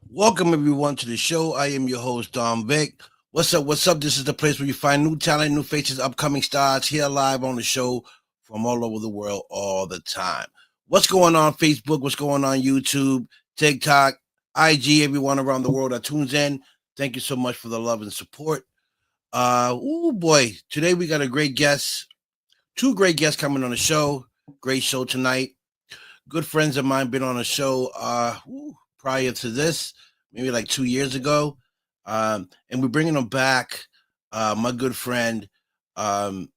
Welcome everyone to the show. I am your host, Dom Vic. What's up? What's up? This is the place where you find new talent, new faces, upcoming stars here live on the show from all over the world all the time. What's going on Facebook? What's going on YouTube, TikTok, IG, everyone around the world that tunes in. Thank you so much for the love and support. Oh boy, today we got a great guest, two great guests coming on the show. Great show tonight. Good friends of mine been on a show prior to this, maybe like 2 years ago, and we're bringing them back. My good friend um,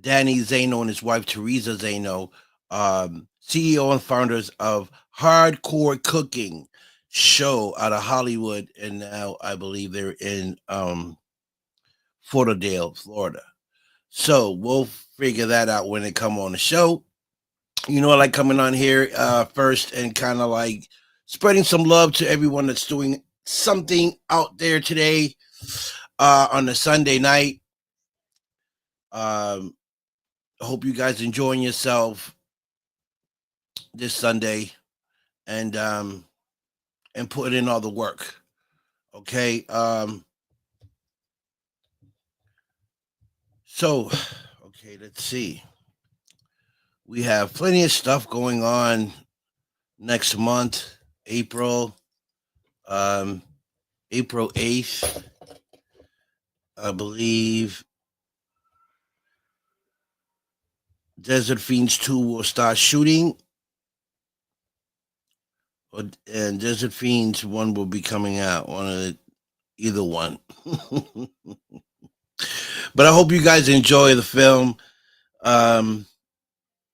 Danny Zaino and his wife Theresa Zaino, CEO and founders of Hardcore Cooking Show out of Hollywood, and now I believe they're in Fort Lauderdale, Florida. So we'll figure that out when they come on the show. I like coming on here first and kind of like spreading some love to everyone that's doing something out there today on a Sunday night. Um, I hope you guys enjoying yourself this Sunday and put in all the work. Okay. So okay, let's see. We have plenty of stuff going on next month, April, um, April 8th, I believe. Desert Fiends 2 will start shooting, and Desert Fiends 1 will be coming out. Either one. But I hope you guys enjoy the film. Um,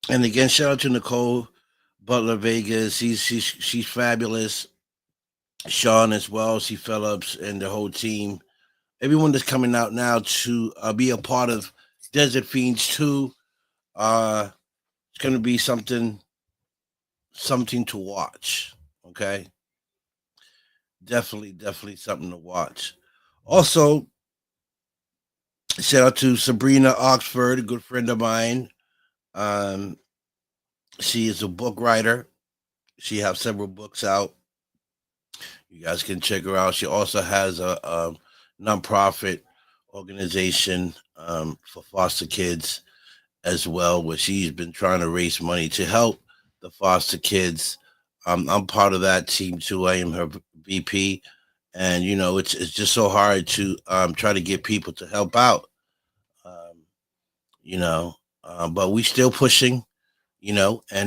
and again, shout out to Nicole Butler Vegas. She's fabulous. Sean as well, C. Phillips, and the whole team. Everyone that's coming out now to be a part of Desert Fiends 2. It's going to be something to watch. Okay, definitely something to watch. Also, shout out to Sabrina Oxford, a good friend of mine. Um, she is a book writer. She has several books out. You guys can check her out. She also has a nonprofit organization for foster kids as well, where she's been trying to raise money to help the foster kids. I'm part of that team too. I am her VP, and it's just so hard to try to get people to help out. Um, you know, but we still pushing. And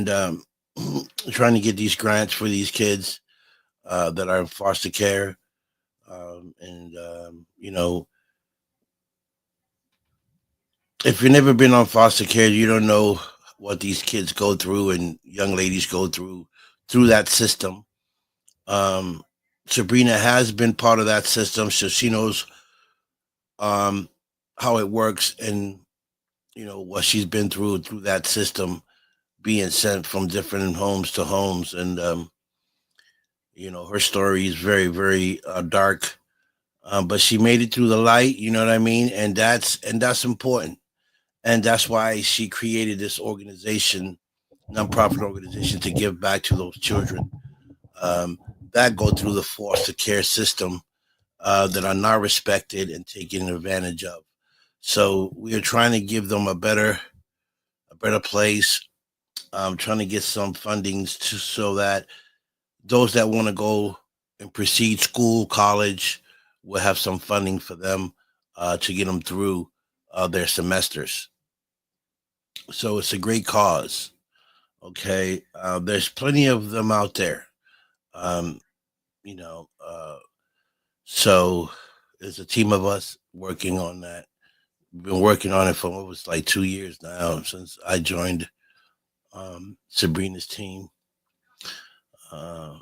trying to get these grants for these kids that are in foster care. And if you've never been on foster care, you don't know what these kids go through and young ladies go through that system. Um, Sabrina has been part of that system, so she knows um, how it works and what she's been through that system, being sent from different homes to homes, and her story is very very dark, but she made it through the light. You know what I mean, and that's important, and that's why she created this organization, nonprofit organization, to give back to those children um, that go through the foster care system that are not respected and taken advantage of. So we are trying to give them a better place. Trying to get some fundings so that those that want to go and proceed school, college, will have some funding for them to get them through their semesters. So it's a great cause. Okay, there's plenty of them out there. Um, you know, uh, so there's a team of us working on that. We've been working on it for what was like 2 years now since I joined Sabrina's team, uh,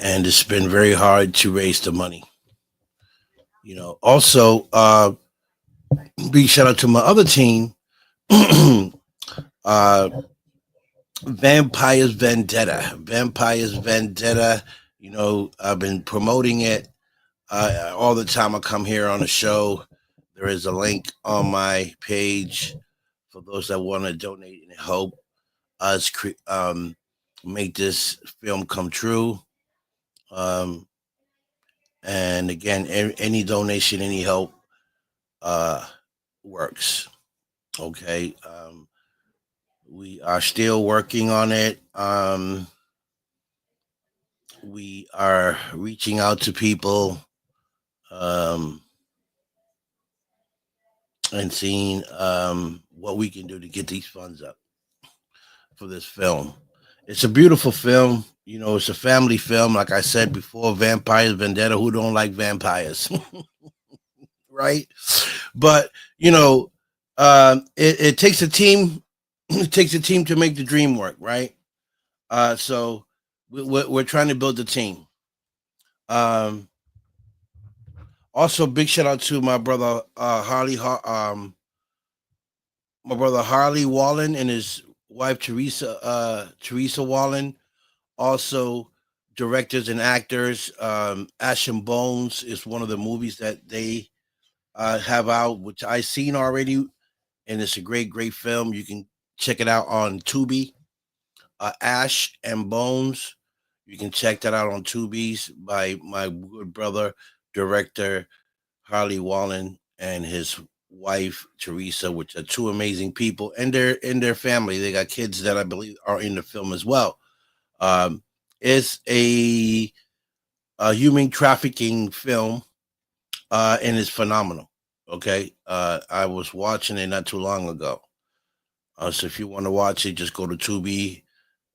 and it's been very hard to raise the money. Also, big shout out to my other team, uh, Vampires Vendetta. Vampires Vendetta. I've been promoting it all the time I come here on the show. There is a link on my page for those that want to donate and help us make this film come true. Um, and again, any donation, any help uh, works. Okay. We are still working on it. We are reaching out to people um, and seeing what we can do to get these funds up for this film. It's a beautiful film. You know, it's a family film. Like I said before, Vampires Vendetta. Who don't like vampires, right? But you know, it takes a team. It takes a team to make the dream work, right? So we're trying to build a team. Um, Also, big shout out to my brother my brother Harley Wallen and his wife Theresa Wallen. Also, directors and actors. Ash and Bones is one of the movies that they have out, which I seen already, and it's a great film. You can check it out on Tubi. Ash and Bones. You can check that out on Tubi's by my good brother, director Harley Wallen and his wife Theresa, which are two amazing people, and their family. They got kids that I believe are in the film as well. Um, it's a human trafficking film, and it's phenomenal. Okay, I was watching it not too long ago. So if you want to watch it, just go to Tubi,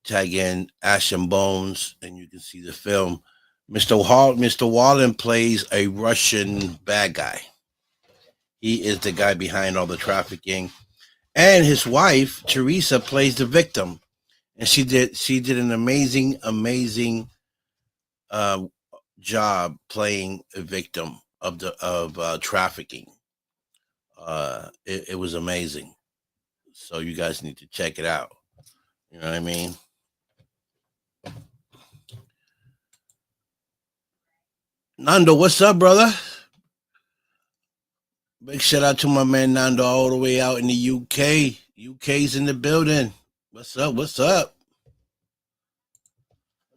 tag in Ash and Bones, and you can see the film. Mr. Wallen plays a Russian bad guy. He is the guy behind all the trafficking, and his wife Teresa plays the victim, and she did an amazing uh, job playing a victim of trafficking. It was amazing. So you guys need to check it out. You know what I mean? Nando, what's up, brother? Big shout out to my man Nando all the way out in the UK. UK's in the building. What's up? What's up?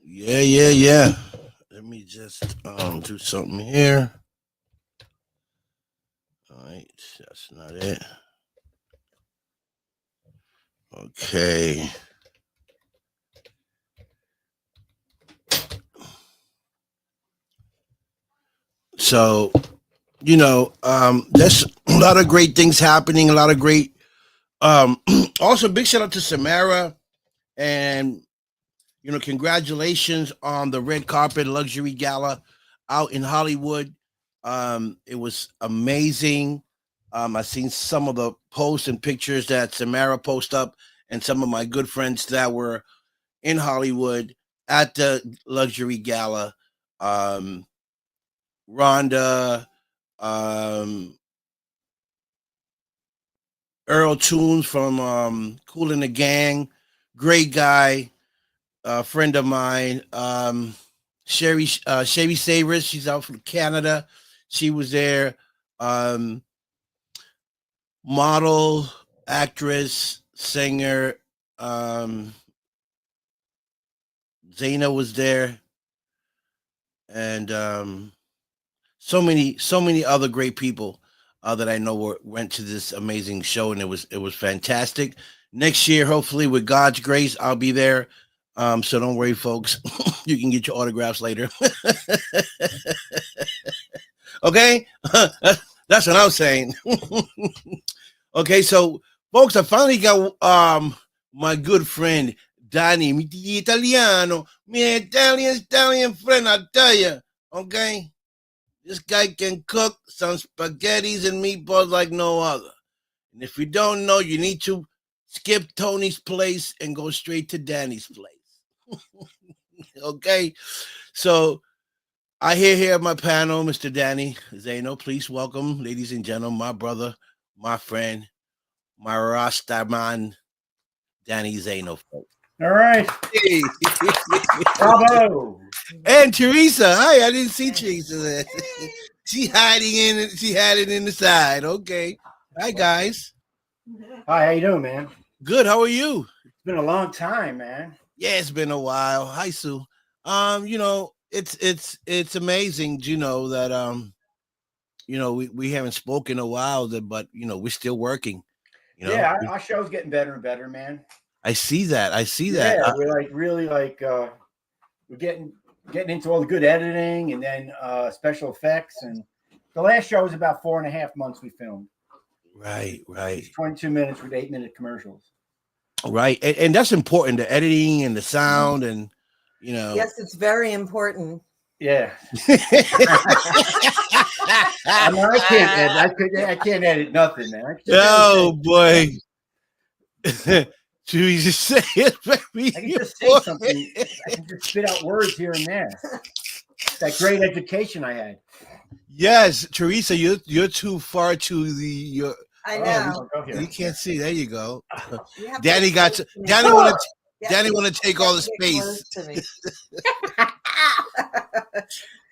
Yeah. Let me just do something here. All right, that's not it. Okay. So, there's a lot of great things happening, a lot of great also big shout out to Samara and congratulations on the red carpet luxury gala out in Hollywood. It was amazing. I seen some of the posts and pictures that Samara post up, and some of my good friends that were in Hollywood at the luxury gala. Um, Rhonda, um, Earl Tunes from Cool in the Gang, great guy, friend of mine. Sherry Savers, she's out from Canada. She was there. Um, Model, actress, singer. Um, Zaino was there, and so many other great people that I know went to this amazing show, and it was fantastic. Next year, hopefully, with God's grace, I'll be there. So don't worry, folks. You can get your autographs later. Okay, that's what I'm saying. Okay, so folks, I finally got my good friend Danny, mi Italiano, mi Italian friend. I tell you, okay. This guy can cook some spaghettis and meatballs like no other. And if you don't know, you need to skip Tony's place and go straight to Danny's place. Okay? So I hear here at my panel, Mr. Danny Zaino. Please welcome, ladies and gentlemen, my brother, my friend, my Rasta man, Danny Zaino. All right. Hey. Bravo. And Theresa. Hi, I didn't see Theresa there. She hiding in it. She had it in the side. Okay. Hi guys. Hi, how you doing, man? Good. How are you? It's been a long time, man. Yeah, it's been a while. Hi Sue. it's amazing, that we haven't spoken a while, but we're still working. Yeah, our show's getting better and better, man. I see that. I see Yeah, that. we're like really like we're getting into all the good editing and then special effects. And the last show was about 4.5 months we filmed. Right, right, It's 22 minutes with 8-minute commercials. right, and that's important. The editing and the sound, and Yes, it's very important. Yeah. I mean, I can't edit nothing, man. Oh boy. Should we just say it? I can just say something. I can just spit out words here and there. That great education I had. Yes, Theresa, you're too far to the. I know. You can't see. There you go. Danny Danny want to take all the space.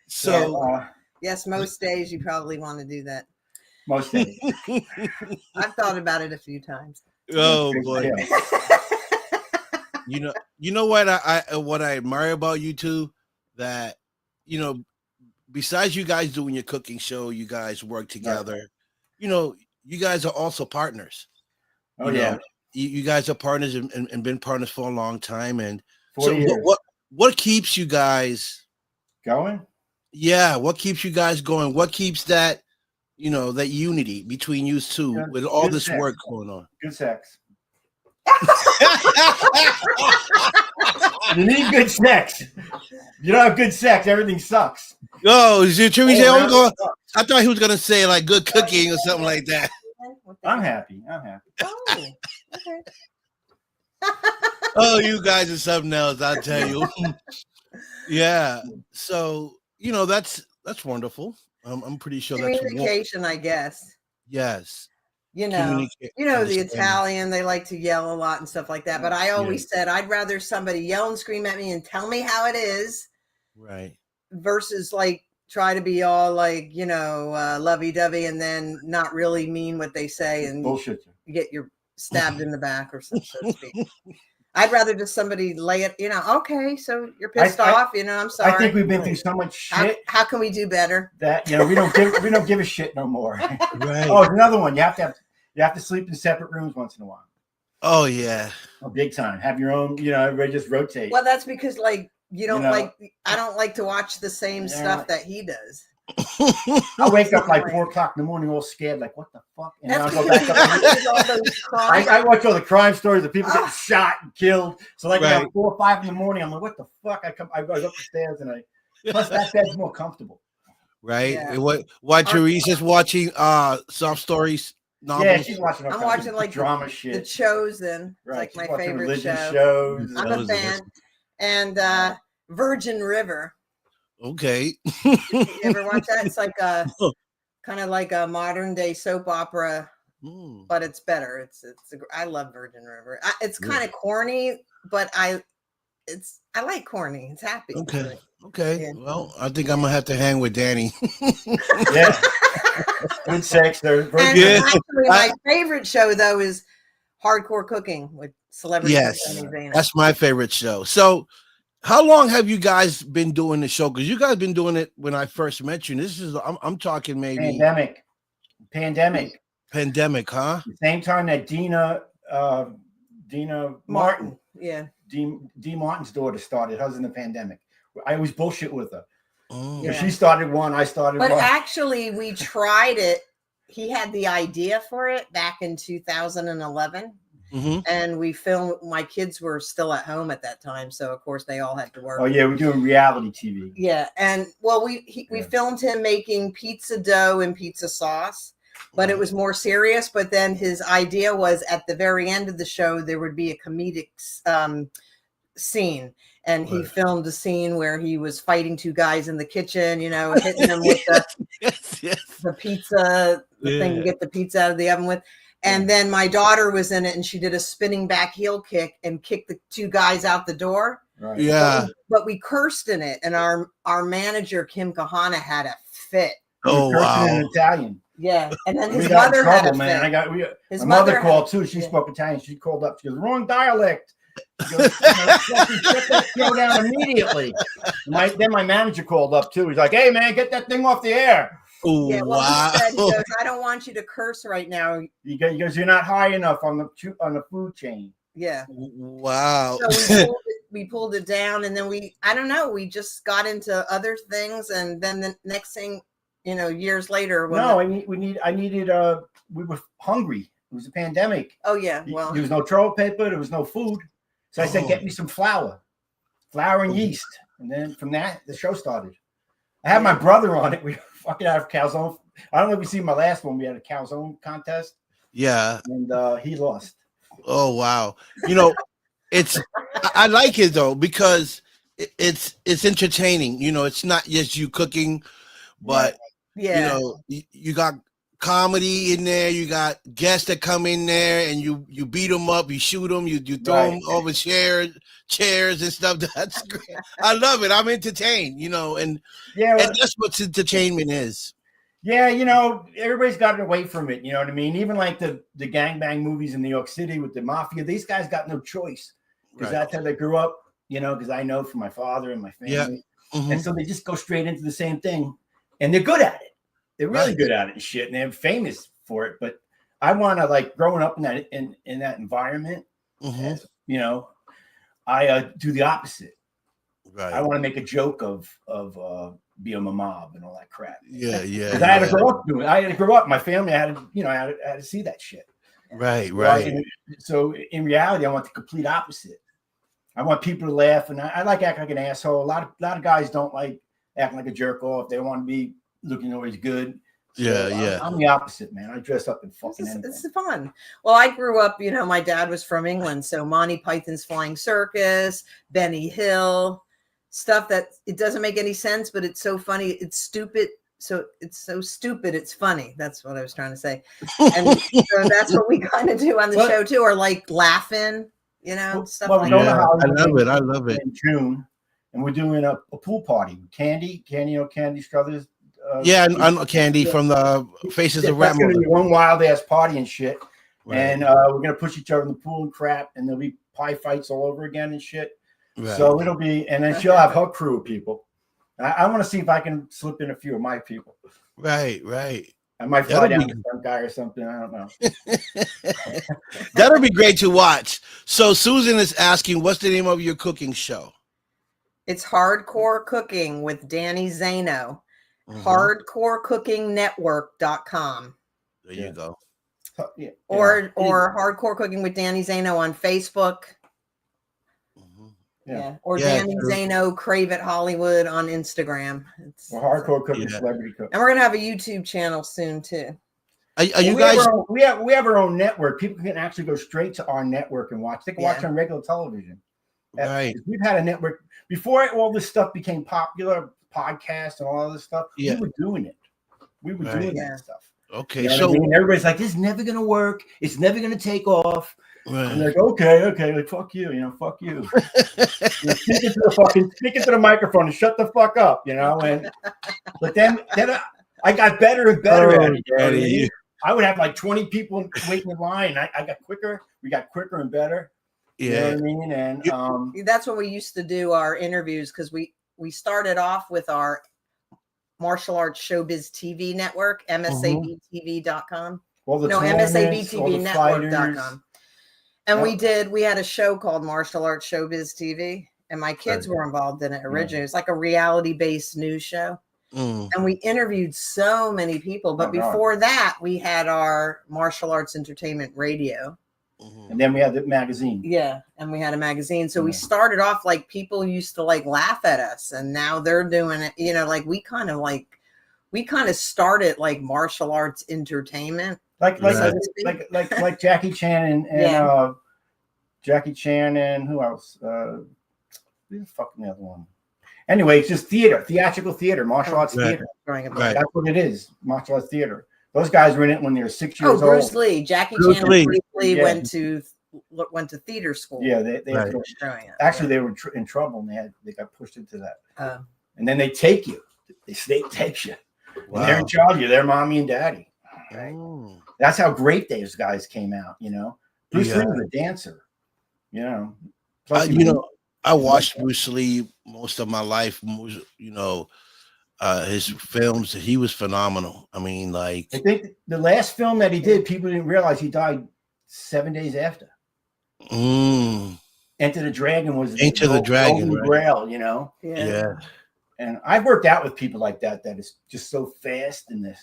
So yes, most days you probably want to do that. Most days. I've thought about it a few times. Oh boy. You know what I admire about you two, that besides you guys doing your cooking show, you guys work together. You guys are also partners. Oh yeah. You guys are partners and been partners for a long time. And 40 years. What keeps you guys going? Yeah, what keeps you guys going? What keeps that that unity between you two with all this work going on? Good sex. You need good sex. You don't have good sex, everything sucks. Oh, is it Theresa? I thought he was gonna say like good cooking or something like that. I'm happy. Oh, okay. Oh, you guys are something else, I'll tell you. Yeah. So, that's wonderful. I'm pretty sure that's communication, I guess. Yes. The Italian, they like to yell a lot and stuff like that. But I always said I'd rather somebody yell and scream at me and tell me how it is, right? Versus like try to be all like lovey-dovey and then not really mean what they say and bullshit. You get your stabbed in the back or something, so to speak. I'd rather just somebody lay it, okay, so you're pissed off, I'm sorry. I think we've been through so much shit. How can we do better? That we don't give a shit no more. Right. Oh, another one. You have to sleep in separate rooms once in a while. Oh yeah. Oh, big time. Have your own, everybody just rotate. Well, that's because I don't like to watch the same stuff that he does. I wake up like 4:00 in the morning, all scared, like what the fuck? And then I go back up. I watch all the crime stories of people getting shot and killed. So like around 4 or 5 in the morning, I'm like, what the fuck? I go up the stairs and plus that bed's more comfortable. Right. Yeah. Why Theresa's watching soft stories novels? Yeah, she's watching. I'm watching like drama shit. The Chosen. Right. It's like my favorite show. Shows. I'm a fan. And Virgin River. Okay. You ever watch that? It's like kind of like a modern day soap opera, but it's better. I love Virgin River. It's kind of corny, but I like corny. It's happy. Okay. Okay. Yeah. Well, I think I'm gonna have to hang with Danny. Yeah. Good sex. Actually, my favorite show though is Hardcore Cooking with celebrity. Yes, that's my favorite show. So. How long have you guys been doing the show? Because you guys been doing it when I first met you. This is I'm talking maybe pandemic, huh? The same time that Dina Martin, D Martin's daughter started. Hers in the pandemic. I always bullshit with her. Oh. Yeah. She started one, I started one. But actually, we tried it. He had the idea for it back in 2011. Mm-hmm. And we filmed. My kids were still at home at that time, so of course they all had to work. Oh yeah, we're doing reality TV. Yeah, and well, we filmed him making pizza dough and pizza sauce, but it was more serious. But then his idea was at the very end of the show there would be a comedic scene, and he filmed a scene where he was fighting two guys in the kitchen, hitting them with the pizza thing to get the pizza out of the oven with. And then my daughter was in it, and she did a spinning back heel kick and kicked the two guys out the door. Right. Yeah, but we cursed in it, and our manager Kim Kahana had a fit. Oh wow! In Italian. Yeah, and then his mother had a fit. My mother called too. She spoke Italian. She called up. She goes, "Wrong dialect." He goes, shut that show down immediately. Then my manager called up too. He's like, "Hey man, get that thing off the air." Oh, Yeah, well, wow. he goes, I don't want you to curse right now. He goes, "You're not high enough on the food chain." Yeah. Wow. So we pulled it down, and then I don't know, we just got into other things, and then the next thing, years later. We were hungry. It was a pandemic. Oh yeah, well, there was no toilet paper, there was no food, so I said, "Get me some flour and yeast," and then from that the show started. I had my brother on it. We fucking out of calzone. I don't know if you see my last one. We had a calzone contest. Yeah, and he lost. Oh wow! I like it though because it's entertaining. It's not just you cooking, but you got comedy in there. You got guests that come in there, and you beat them up, you shoot them, you throw them over chairs and stuff. That's great. I love it. I'm entertained. And that's what entertainment is. Yeah, everybody's gotten away from it. You know what I mean? Even like the gangbang movies in New York City with the mafia, these guys got no choice because that's how they grew up. Because I know from my father and my family, and so they just go straight into the same thing, and they're good at it. They're really good at it and shit, and they're famous for it. But I want to growing up in that environment. I do the opposite. Right. I want to make a joke of being a mob and all that crap. Yeah. Because I had to grow up doing it. I had to grow up. My family had to see that shit. Right. So in reality, I want the complete opposite. I want people to laugh, and I like acting like an asshole. A lot of guys don't like acting like a jerk off. They want to be looking always good. So I'm the opposite, man. I dress up in fucking anything. It's fun. Well, I grew up, my dad was from England, so Monty Python's Flying Circus, Benny Hill, stuff that it doesn't make any sense, but it's so funny. It's stupid. So it's so stupid. It's funny. That's what I was trying to say. And so that's what we kind of do on the show too, or laughing, stuff like that. I love it. In June, and we're doing a pool party. Candy Struthers. I'm Candy from the Faces of Rat. It's going to be one wild ass party and shit. Right. And we're going to push each other in the pool and crap, and there'll be pie fights all over again and shit. Right. So it'll be, and then she'll have her crew of people. I want to see if I can slip in a few of my people. Right. I might fly down with some guy or something. I don't know. That'll be great to watch. So Susan is asking, what's the name of your cooking show? It's Hardcore Cooking with Danny Zaino. HardcoreCookingNetwork.com. There you go. Or Hardcore Cooking with Danny Zaino on Facebook. Or Danny Zaino Crave It Hollywood on Instagram. It's Hardcore Cooking Celebrity Cook. And we're gonna have a YouTube channel soon too. Are you guys? We have our own network. People can actually go straight to our network and watch. They can watch on regular television. Right. We've had a network before all this stuff became popular, podcasts and all this stuff. We were doing it. We were doing that stuff. Okay, so everybody's like, "This is never gonna work. It's never gonna take off." Right. And like, okay, like fuck you, fuck you. Speak into the microphone and shut the fuck up, And but then I got better and better at it. I would have like 20 people waiting in line. I got quicker. We got quicker and better. Yeah, you know what I mean. And that's when we used to do our interviews because we started off with our Martial Arts Showbiz TV network, MSABTV.com. MSABTVnetwork.com. And we had a show called Martial Arts Showbiz TV, and my kids were involved in it originally. It was like a reality-based news show. And we interviewed so many people. But before that, we had our Martial Arts Entertainment Radio. And then we had the magazine. Yeah, and we had a magazine. So we started off like people used to laugh at us, and now they're doing it. We kind of started like martial arts entertainment. Like Jackie Chan and Jackie Chan and who else? Who's the fucking other one? Anyway, it's just theatrical theater, martial arts theater. Right. That's what it is, martial arts theater. Those guys were in it when they were 6 years old. Bruce Lee, Jackie Chan and Bruce Lee went to theater school. Yeah, they actually they were in trouble and they got pushed into that. And then they take you. The state takes you. Wow. And they're in charge of you. They're mommy and daddy. Right. That's how great those guys came out. Bruce Lee was a dancer. You know, I watched Bruce Lee most of my life. You know, his films. He was phenomenal. I mean, like, I think the last film that he did, people didn't realize he died 7 days after. Enter the Dragon was Enter the Dragon, right? Grail, you know. Yeah. And I've worked out with people like that. That is just so fast and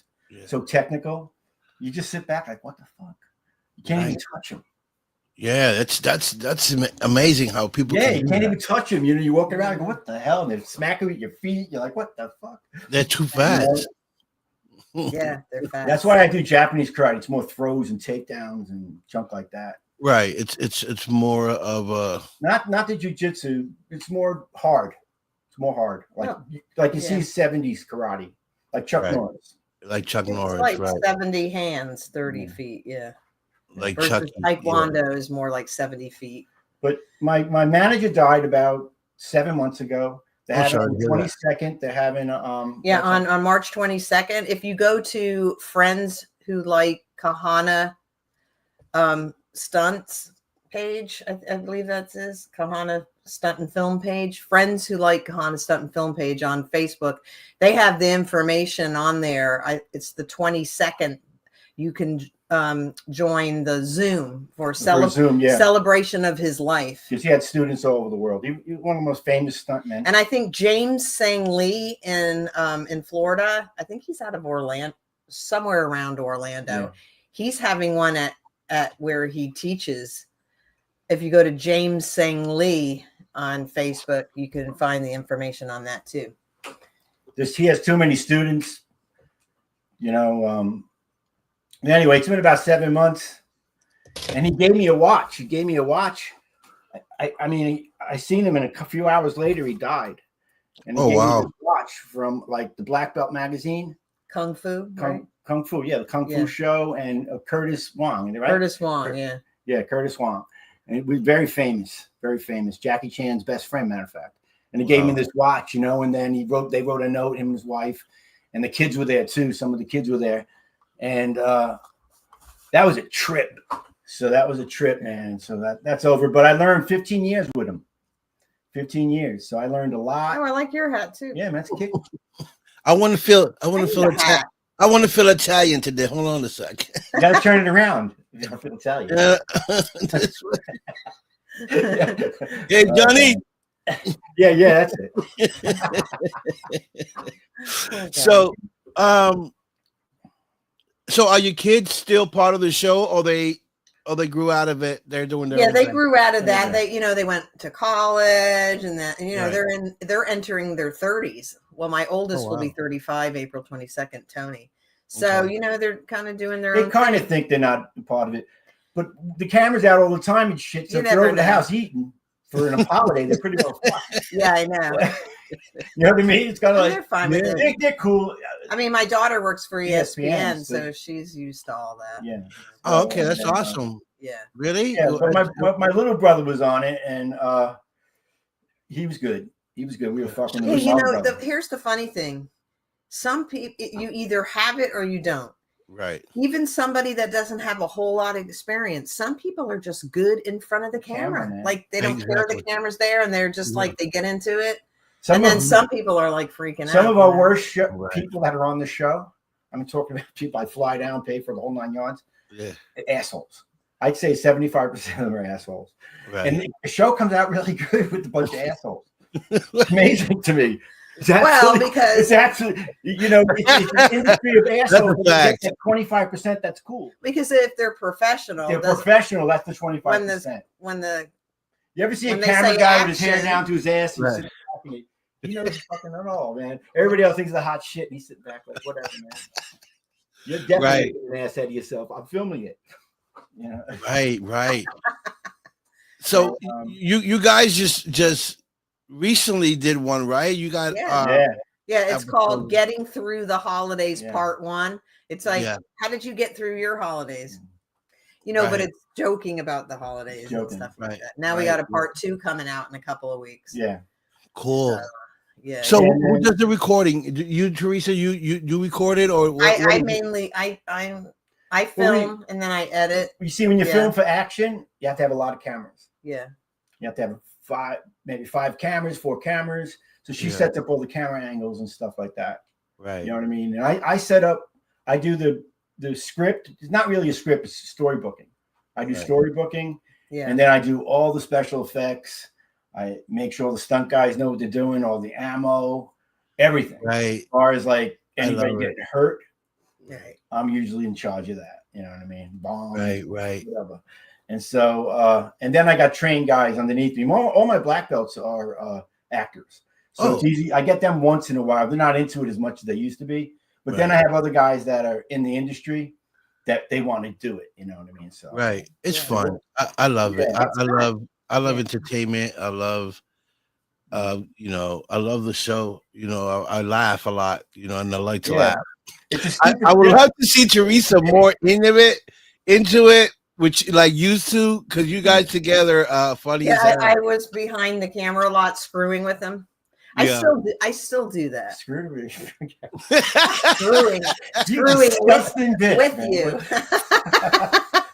so technical. You just sit back like, what the fuck? You can't even touch them. Yeah, that's amazing how people. Yeah, you can't even touch them. You know, you walk around and go, what the hell? And they're smacking with your feet. You're like, what the fuck? They're too fast. Yeah, they're fast. That's why I do Japanese karate. It's more throws and takedowns and junk like that. Right. It's more of a not the jiu-jitsu. It's more hard. It's more hard. Like you see 70s karate, like Chuck Norris. Like Chuck Norris, like right? 70 hands, 30 feet. Yeah. Like versus Chuck. Taekwondo is more like 70 feet. But my manager died about 7 months ago. They had on the 22nd. They're having on March 22nd. If you go to Friends Who Like Kahana Stunts page, I believe that's his Kahana Stunt and Film page. Friends Who Like Kahana Stunt and Film page on Facebook. They have the information on there. It's the 22nd. You can join the Zoom for celebration of his life. Because he had students all over the world. He was one of the most famous stuntmen. And I think James Sang Lee in Florida, I think he's out of Orlando, somewhere around Orlando. Yeah. He's having one at where he teaches. If you go to James Sang Lee on Facebook, you can find the information on that too. He has too many students, you know. Anyway, it's been about 7 months, and he gave me a watch. I mean, I seen him, and a few hours later, he died. And he gave me a watch from like the Black Belt magazine, Kung Fu, Kung Fu, the Kung Fu show, and Curtis Wong, right? Curtis Wong, yeah, Curtis Wong, and it was very famous, Jackie Chan's best friend, matter of fact. And he gave me this watch, you know, and then they wrote a note, him and his wife, and the kids were there too. Some of the kids were there. And that was a trip. So that was a trip, man. So that's over. But I learned 15 years with him. 15 years. So I learned a lot. Oh, I like your hat too. Yeah, man, that's a kick. I want to feel Italian today. Hold on a sec. You gotta turn it around. You don't feel Italian. Hey, Johnny. Yeah, that's it. So are your kids still part of the show, or they grew out of it? They're doing their own they thing? grew out of that. They went to college, and that they're entering their 30s. Well, my oldest will be 35 April 22nd, Tony. So they're kind of doing their own. They kind of think they're not part of it, but the camera's out all the time and shit. So if they're over the house eating for an holiday, they're pretty well fine. Yeah, I know. You know what I mean? It's kind of like they're fine with it. They're cool. I mean, my daughter works for ESPN, so she's used to all that. Yeah. Oh, okay, that's awesome. Yeah. Really? Yeah. But my little brother was on it, and he was good. We were fucking. Here's the funny thing: some people, you either have it or you don't. Right. Even somebody that doesn't have a whole lot of experience, some people are just good in front of the camera. Like they don't care the camera's there, and they're just like they get into it. Some people are like freaking out. Some of our worst people that are on the show, I'm talking about people I fly down, pay for the whole 9 yards. Yeah. Assholes. I'd say 75% of them are assholes. Right. And the show comes out really good with a bunch of assholes. It's amazing to me. Because it's absolutely, it's an industry of assholes. 25%, that's cool. Because if they're professional, that's the 25%. You ever see a camera guy with his hair down to his ass? And sitting talking? He knows fucking at all, man. Everybody else thinks the hot shit, and he's sitting back like, whatever, man. You're definitely an ass out of yourself. I'm filming it. Right. So you guys just recently did one, right? You got it's called Getting Through the Holidays Part 1. It's like, how did you get through your holidays? But it's joking about the holidays and stuff like that. Now we got a Part 2 coming out in a couple of weeks. Yeah. Cool. So who does the recording? You, Theresa, you record it, or what, I mainly I film and then I edit. You see, when you film for action, you have to have a lot of cameras. Yeah. You have to have maybe 5 cameras, 4 cameras. So she sets up all the camera angles and stuff like that. Right. You know what I mean? And I set up, I do the script. It's not really a script, it's storybooking. I do storybooking, and then I do all the special effects. I make sure the stunt guys know what they're doing, all the ammo, everything. Right. As far as like anybody getting hurt, I'm usually in charge of that. You know what I mean? Bombs, right. Whatever. And so, and then I got trained guys underneath me. All my black belts are actors. So it's easy. I get them once in a while. They're not into it as much as they used to be. But then I have other guys that are in the industry that they want to do it. You know what I mean? So it's fun. I love it. I love entertainment. I love you know, I love the show. You know, I laugh a lot, you know, and I like to laugh. I would love to see Theresa more into it, which like used to, because you guys together funny as hell. I was behind the camera a lot screwing with him. I still do that. Screwing with you.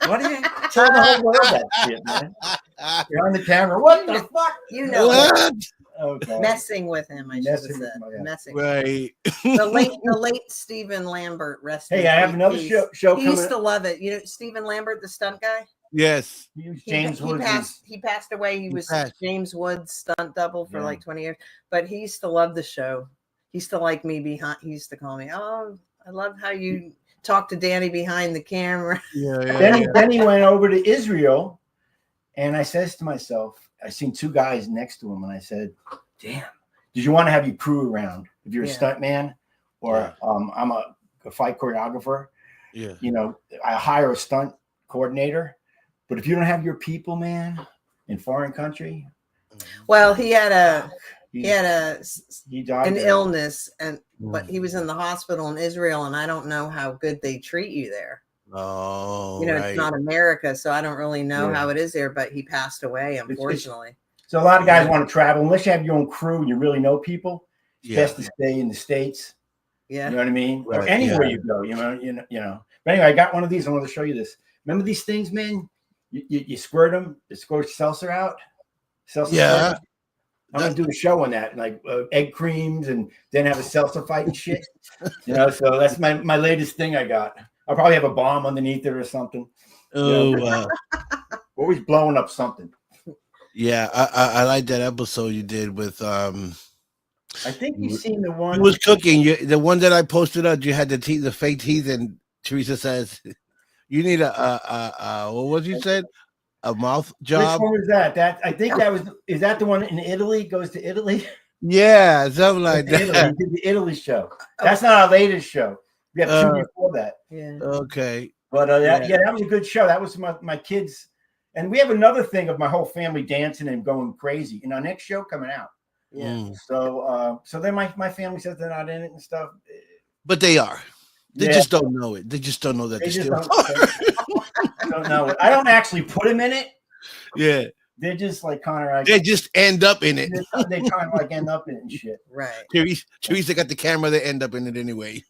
Why do you tell the whole world that shit, man? You're on the camera. What the fuck? You know what? Oh, God. Messing with him, I should have said. Messing. Right. The late Stephen Lambert. Hey, I have another show He used to love it. You know, Stephen Lambert, the stunt guy. Yes. He passed away. He was James Woods' stunt double for like 20 years. But he used to love the show. He used to like me behind. He used to call me, "Oh, I love how you talk to Danny behind the camera." Then he went over to Israel, and I says to myself, I seen 2 guys next to him, and I said, "Damn, did you want to have your crew around? If you're a stunt man, or I'm a fight choreographer, you know, I hire a stunt coordinator, but if you don't have your people, man, in foreign country." Well, he had an died illness, but he was in the hospital in Israel, and I don't know how good they treat you there. Oh, you know, it's not America, so I don't really know how it is there, but he passed away, unfortunately. So a lot of guys want to travel. Unless you have your own crew and you really know people, it's best to stay in the States. Yeah. You know what I mean? Or anywhere you go, you know. But anyway, I got one of these. I want to show you this. Remember these things, man? You squirt them, it squirts seltzer out. Seltzer. I'm gonna do a show on that, like egg creams, and then have a seltzer fight and shit. You know, so that's my latest thing I got. I'll probably have a bomb underneath it or something. Oh, wow. Always blowing up something. Yeah, I like that episode you did with I think you've seen the one. He was cooking. The one that I posted up. You had the fake teeth, and Theresa says, "You need a what was you said? A mouth job." Which one was that? I think that was. Is that the one in Italy? Goes to Italy. Yeah, something like that. Italy. We did the Italy show. That's not our latest show. We have 2 before that. Yeah. Okay. But that was a good show. That was my kids. And we have another thing of my whole family dancing and going crazy in our next show coming out. Yeah. So then my family says they're not in it and stuff. But they are. They just don't know it. They just don't know that they still don't know it. I don't actually put them in it. Yeah. They're just like kind of like they just end up in it. They kind of like end up in it and shit. Right. Theresa got the camera. They end up in it anyway.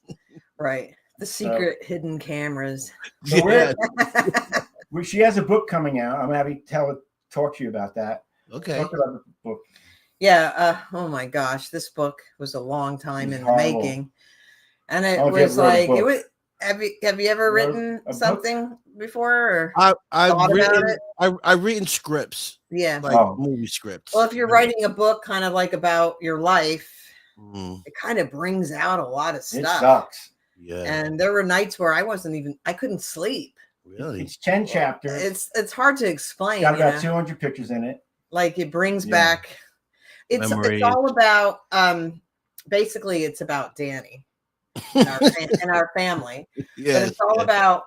Right. The secret hidden cameras. So she has a book coming out. I'm happy to talk to you about that. Okay. Talk about the book. Yeah. Oh my gosh, this book was a long time in the making, and it was like it was. Have you ever written something before? Or I've written scripts. Yeah, like movie scripts. Well, if you're writing a book, kind of like about your life, it kind of brings out a lot of stuff. It sucks. Yeah. And there were nights where I couldn't sleep. Really? It's 10 chapters. It's hard to explain. Got about 200 pictures in it. Like it brings back. It's all about. Basically, it's about Danny and our family. Yes, but it's all about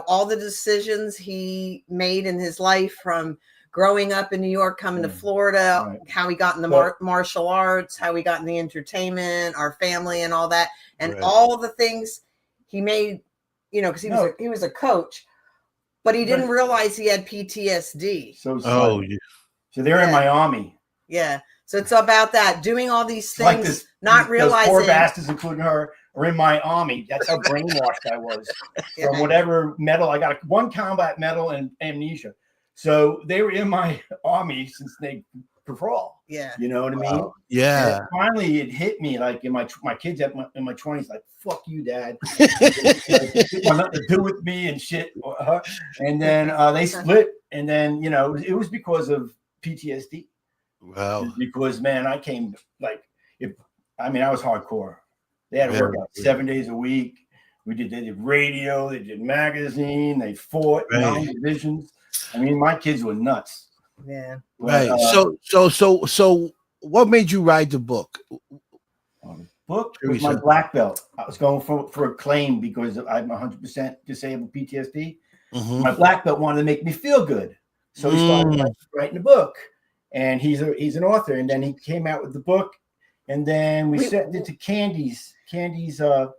all the decisions he made in his life, from growing up in New York, coming to Florida, how he got in the martial arts, how he got in the entertainment, our family, and all that, and all the things he made. Because he was a coach. But he didn't realize he had PTSD. So they're in Miami. Yeah. So it's about that, doing all these things, not realizing. Those poor bastards, including her, are in Miami. That's how brainwashed I was from whatever medal. I got 1 combat medal and amnesia. So they were in my army since they crawl. Yeah. You know what I mean? Yeah. And finally, it hit me like in my kids in my 20s, like, fuck you, Dad. It want nothing to do with me and shit. And then they split. And then, it was because of PTSD. Wow. Because, man, I came I was hardcore. They had to work out 7 days a week. They did radio, they did magazine, they fought 9 divisions. I mean, my kids were nuts. Yeah. Right. So what made you write the book? The book was my black belt. I was going for a claim because I'm 100% disabled PTSD. Mm-hmm. My black belt wanted to make me feel good. So he started writing a book. And he's an author. And then he came out with the book. And then we sent it to Candy's our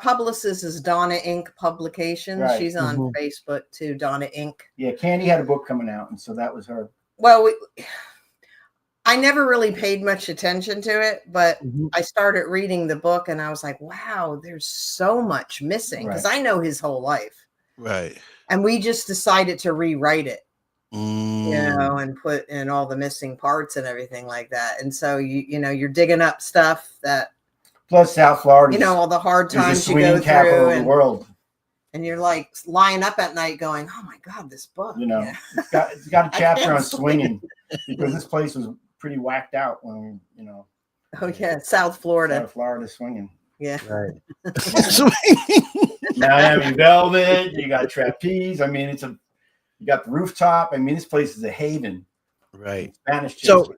publicist is Donna Inc. Publications. Right. She's on Facebook too, Donna Inc. Yeah, Candy had a book coming out, and so that was her. Well, I never really paid much attention to it, but I started reading the book, and I was like, wow, there's so much missing, because I know his whole life. Right. And we just decided to rewrite it. And put in all the missing parts and everything like that. And so you're digging up stuff that, plus South Florida, all the hard times you go through, and the world. And you're like lying up at night going, "Oh my God, this book!" It's got a chapter on swinging because this place was pretty whacked out when Oh yeah, South Florida. South Florida swinging. Yeah. Right. Miami Velvet. You got trapeze. I mean, you got the rooftop. I mean, this place is a haven. Right. Spanish. So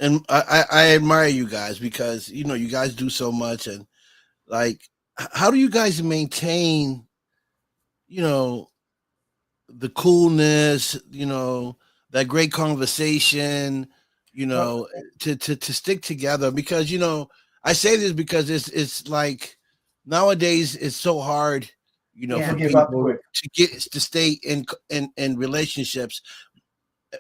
I admire you guys because you guys do so much, and like, how do you guys maintain the coolness, that great conversation, to stick together? Because I say this because it's like nowadays it's so hard for people to stay in relationships.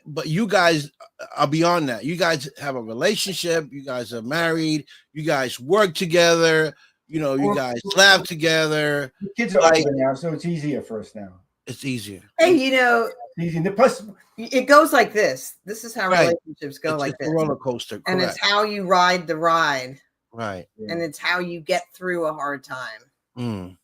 But you guys are beyond that. You guys have a relationship. You guys are married. You guys work together. You guys laugh together. The kids are older now, so it's easier for us now. It's easier. Hey, it's easy. Plus, it goes like this. This is how relationships go. It's a roller coaster, correct. And it's how you ride the ride. Right. And it's how you get through a hard time.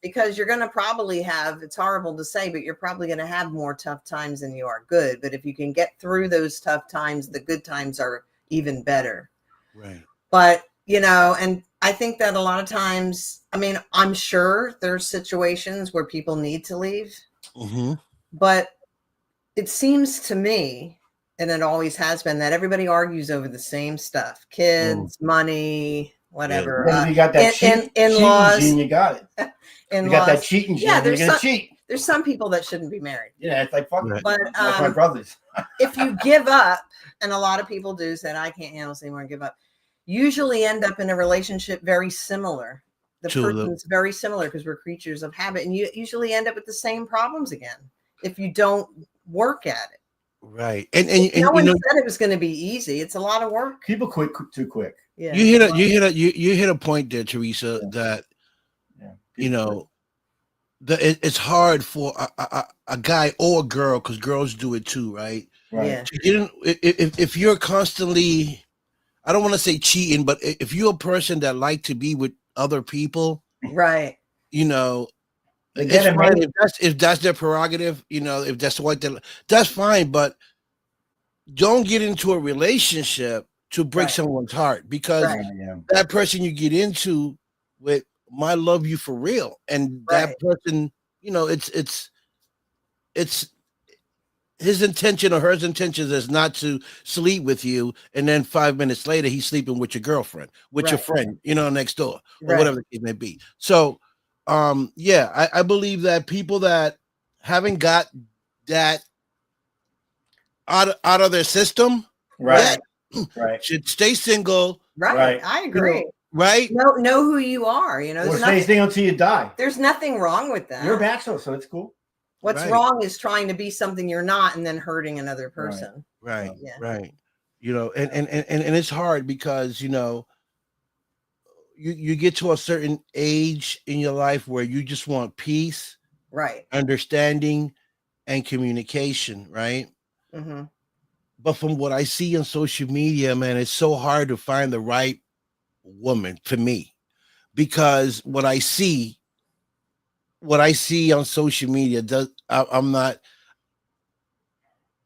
Because you're going to probably have, it's horrible to say, but you're probably going to have more tough times than you are good. But if you can get through those tough times, the good times are even better. Right. But, and I think that a lot of times, I mean, I'm sure there's situations where people need to leave. But it seems to me, and it always has been, that everybody argues over the same stuff: kids, money, whatever. Yeah. You got that in-laws. Gene, you got it. You got that cheating gene. Yeah, you're gonna cheat. There's some people that shouldn't be married. Yeah, it's like fuck. But like my brothers. If you give up, and a lot of people do, said I can't handle this anymore and give up, usually end up in a relationship very similar. The person's very similar because we're creatures of habit, and you usually end up with the same problems again if you don't work at it. Right. And no one said it was going to be easy. It's a lot of work. People quit too quick. Yeah. You hit a point there, Theresa, that it's hard for a guy or a girl, because girls do it too, right? Yeah. If you're constantly, I don't want to say cheating, but if you're a person that like to be with other people, right? It's fine if that's their prerogative. If that's what that's fine, but don't get into a relationship to break someone's heart, because that person you get into with might love you for real, and that person, it's his intention or her intentions is not to sleep with you, and then 5 minutes later he's sleeping with your girlfriend, with your friend, next door, or whatever the case may be. So, I believe that people that haven't got that out of their system, right, should stay single. Right. I agree. Right. Know who you are. Stay single until you die. There's nothing wrong with that. You're a bachelor, so it's cool. What's wrong is trying to be something you're not and then hurting another person. Right. Right. And it's hard because, you get to a certain age in your life where you just want peace, right, understanding, and communication, right? Mm-hmm. But from what I see on social media, man, it's so hard to find the right woman for me because what I see on social media does I'm not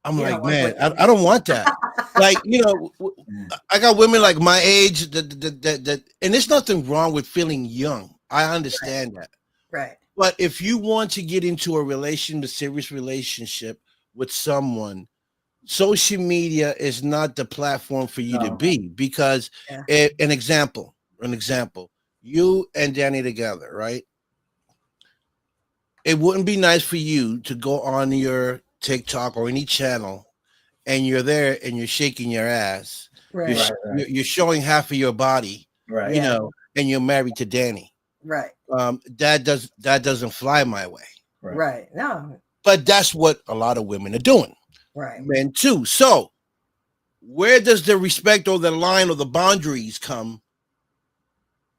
I'm You like, don't like man, what I don't want that. Like, Mm. I got women like my age that and there's nothing wrong with feeling young. I understand that. right. But if you want to get into a serious relationship with someone, social media is not the platform for you to No. be because Yeah. an example, you and Danny together, right? It wouldn't be nice for you to go on your TikTok or any channel and you're there and you're shaking your ass. You're Right. sh- Right, right, you're showing half of your body, right. Yeah. and you're married to Danny. Right. That doesn't fly my way. Right. Right. No. But that's what a lot of women are doing, Right. men too. So where does the respect or the line or the boundaries come?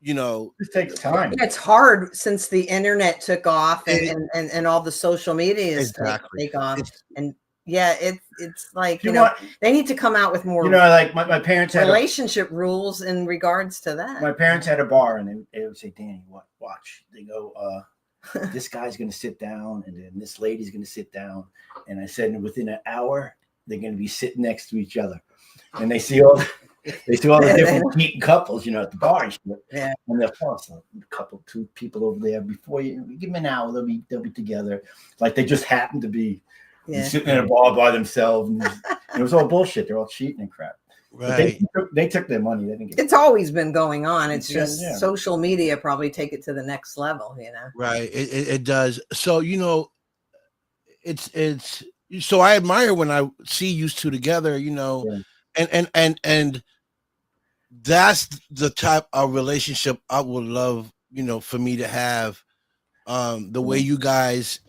It takes time. Yeah, it's hard since the internet took off and It- and all the social medias exactly. take off. It's, And yeah, it's like, You want, they need to come out with more like my parents had relationship rules in regards to that. my parents had a bar, and they would say, Danny, watch. They go, this guy's going to sit down, and then this lady's going to sit down. And I said, and within an hour, they're going to be sitting next to each other, and they see all the different cheating couples, at the bar. And shit. Yeah. And they'll tell us a couple, two people over there before you give them an hour, they'll be together. Like they just happen to be sitting in a bar by themselves. And it was all bullshit. They're all cheating and crap. right. But they took their money. They didn't get It's always been going on. It's Yeah, just yeah. social media probably take it to the next level, Right. It does. So, it's so I admire when I see you two together, and that's the type of relationship I would love, for me to have. The way you guys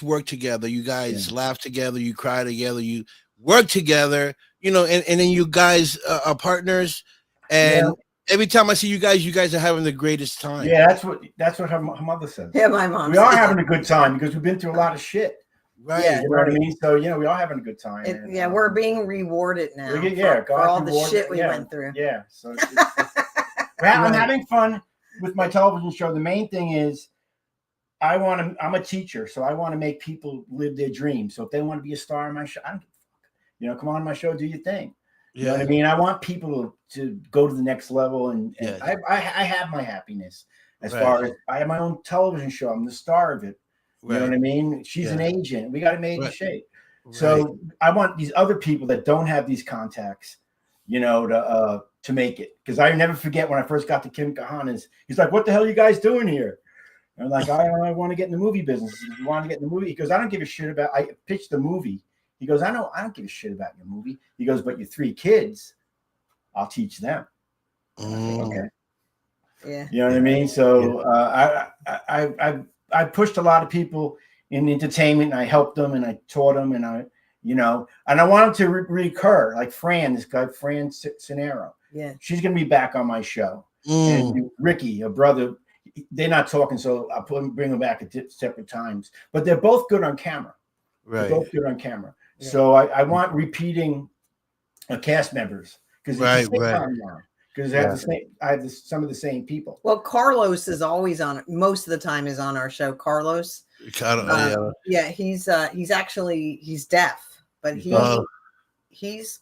work together, you guys laugh together, you cry together, you work together, and then you guys are partners. And every time I see you guys are having the greatest time. Yeah, that's what her mother says. Yeah, my mom. We are having a good time because we've been through a lot of shit. Right. Yeah. You know what I mean? So, we are having a good time. And, We're being rewarded now. For all the shit we went through. Yeah. So I'm having fun with my television show. The main thing is I'm a teacher, so I want to make people live their dreams. So if they want to be a star in my show, I don't give a fuck. Come on my show, do your thing. You know what I mean? I want people to go to the next level, and I have my happiness as far as I have my own television show. I'm the star of it. You know what I mean? She's an agent. We got it made in shape. So I want these other people that don't have these contacts, to make it. Because I never forget when I first got to Kim Kahanas, he's like, "What the hell are you guys doing here?" And I'm like, I want to get in the movie business. If you want to get in the movie, he goes, "I don't give a shit about." I pitched the movie. He goes, I don't give a shit about your movie. He goes, "But your 3 kids, I'll teach them." Okay. Yeah. You know what I mean? So I pushed a lot of people in entertainment, and I helped them, and I taught them, and and I want them to recur. Like this guy, Fran Cenero. Yeah. She's going to be back on my show. And Ricky, a brother, they're not talking, so I'll bring them back at separate times. But they're both good on camera. Right. They're both good on camera. Yeah. So I want repeating cast members because it's the same time now. Because I have some of the same people. Well, Carlos is always on. Most of the time is on our show. Carlos. He's deaf, but he's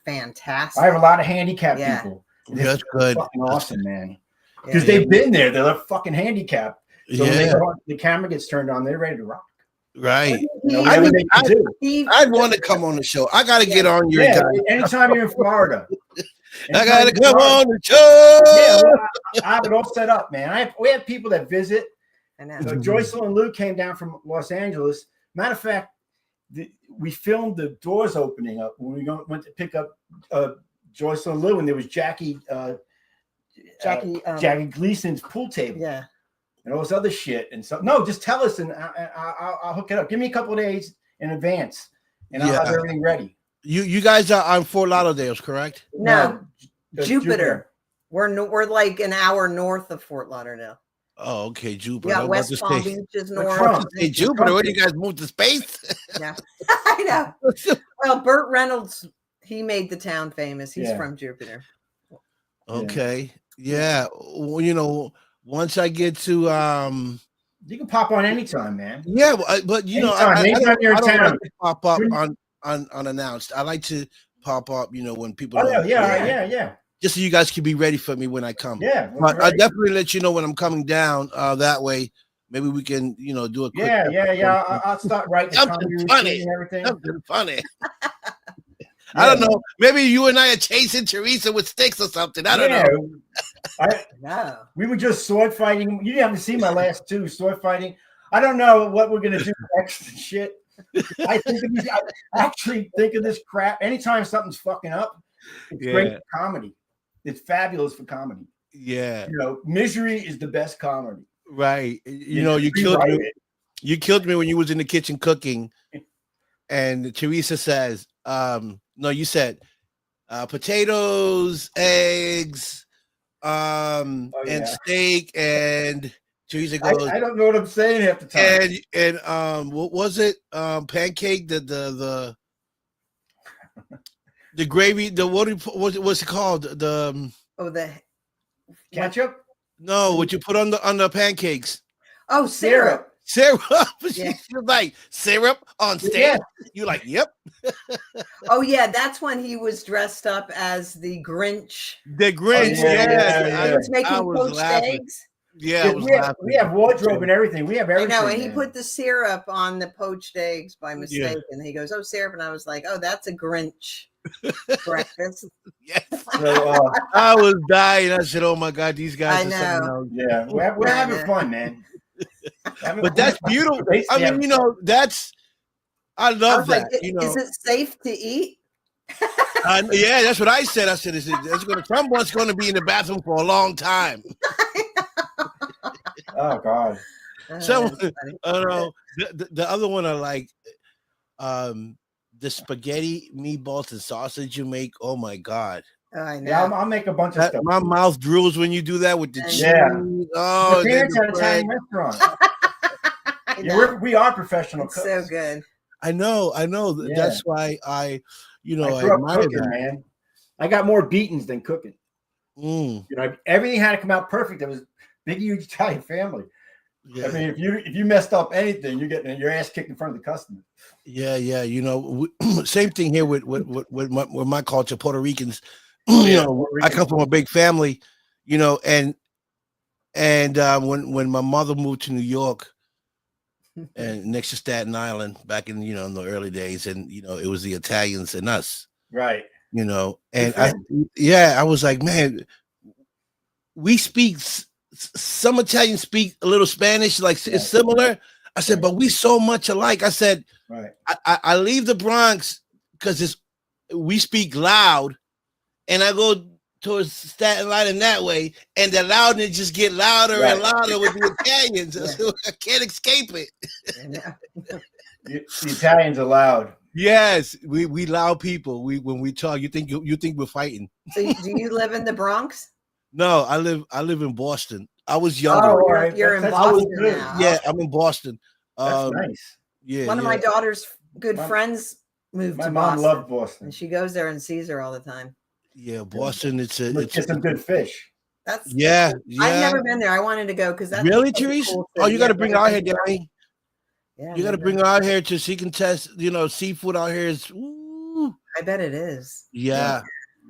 fantastic. I have a lot of handicapped people. That's good. Fucking awesome, man. Because they've been there. They're fucking handicapped. So when the camera gets turned on, they're ready to rock. Right. I'd want to come on the show. I got to get on your guy. Anytime you're in Florida. I got to come on the show. Yeah, I have it all set up, man. We have people that visit. Joycel and Lou came down from Los Angeles. Matter of fact, we filmed the doors opening up when we went to pick up Joycel and Lou, and there was Jackie Gleason's pool table. Yeah. And all this other shit. And so, no, just tell us, and I'll hook it up. Give me a couple of days in advance, and I'll have everything ready. You guys are on Fort Lauderdale, correct? No, Jupiter. We're like an hour north of Fort Lauderdale. Oh, okay, Jupiter. Yeah, I was about West to Palm say, Beach is But north. Trump, say Jupiter. Where do you guys move to space? Yeah, I know. Well, Burt Reynolds, he made the town famous. He's Yeah. from Jupiter. Okay. Yeah. Well, once I get to you can pop on anytime, man. yeah, but Anytime you're in I don't like town. to pop up on unannounced. I like to pop up, when people Oh know. yeah. Just so you guys can be ready for me when I come. Yeah, But I'll definitely let you know when I'm coming down. That way, maybe we can, do a quick. Yeah. I'll start writing Something funny and everything. Something funny. I don't know. Maybe you and I are chasing Theresa with sticks or something. I don't know. We were just sword fighting. You haven't seen my last two sword fighting. I don't know what we're gonna do next and shit. I actually think of this crap. Anytime something's fucking up, it's great for comedy. It's fabulous for comedy. Yeah. Misery is the best comedy. Right. You killed me. You killed me when you was in the kitchen cooking. And Theresa says, no, you said potatoes, eggs, and steak, and Theresa goes, I don't know what I'm saying half the time. And what was it? Pancake, the gravy, what's it called? The ketchup? No, what you put on the pancakes? Oh, syrup. Syrup. Yeah. You're like, syrup on stage. Yeah. You're like, yep. Oh yeah, that's when he was dressed up as the Grinch. The Grinch, He was making poached eggs. Yeah, we have wardrobe and everything. We have everything. I know, and he put the syrup on the poached eggs by mistake, and he goes, "Oh, syrup," and I was like, "Oh, that's a Grinch breakfast." Yes. So I was dying. I said, "Oh my God, these guys!" I know. Yeah, we're having fun, man. But that's beautiful. I mean, I love that. Like, is it safe to eat? Yeah, that's what I said. I said, someone's going to be in the bathroom for a long time. Oh God. Someone, I don't know. The other one I like, the spaghetti, meatballs, and sausage you make. Oh my God. I know. Yeah, I'll make a bunch of stuff. My mouth drools when you do that with the cheese. Yeah. Oh, my parents had an Italian restaurant. We are professional cooks. So good. I know. Yeah. That's why I grew up cooking, that. Man. I got more beatings than cooking. Everything had to come out perfect. It was big, huge Italian family. Yeah. I mean, if you messed up anything, you're getting your ass kicked in front of the customer. Yeah. Same thing here with my culture, Puerto Ricans. I come from a big family, and when my mother moved to New York, and next to Staten Island, back in in the early days, and it was the Italians and us, right? And I was like, man, we speak. Some Italians speak a little Spanish, like it's similar. I said, but we so much alike. I said, right. I leave the Bronx because we speak loud, and I go towards Staten Island that way, and the loudness just get louder and louder with the Italians. I can't escape it. The Italians are loud. Yes, we loud people. When we talk, you think we're fighting. So do you live in the Bronx? No, I live in Boston. I was younger. Oh, right. You're in Boston now. Yeah, I'm in Boston. That's nice. Yeah. One of my daughter's good friends moved to Boston. My mom loved Boston, and she goes there and sees her all the time. Yeah, Boston. It's some good fish. That's yeah. I've never been there. I wanted to go because that's really, Theresa. Cool, you got to bring her out here, Danny. Yeah, you got to bring her out here so she can test. Seafood out here is. Ooh. I bet it is. Yeah.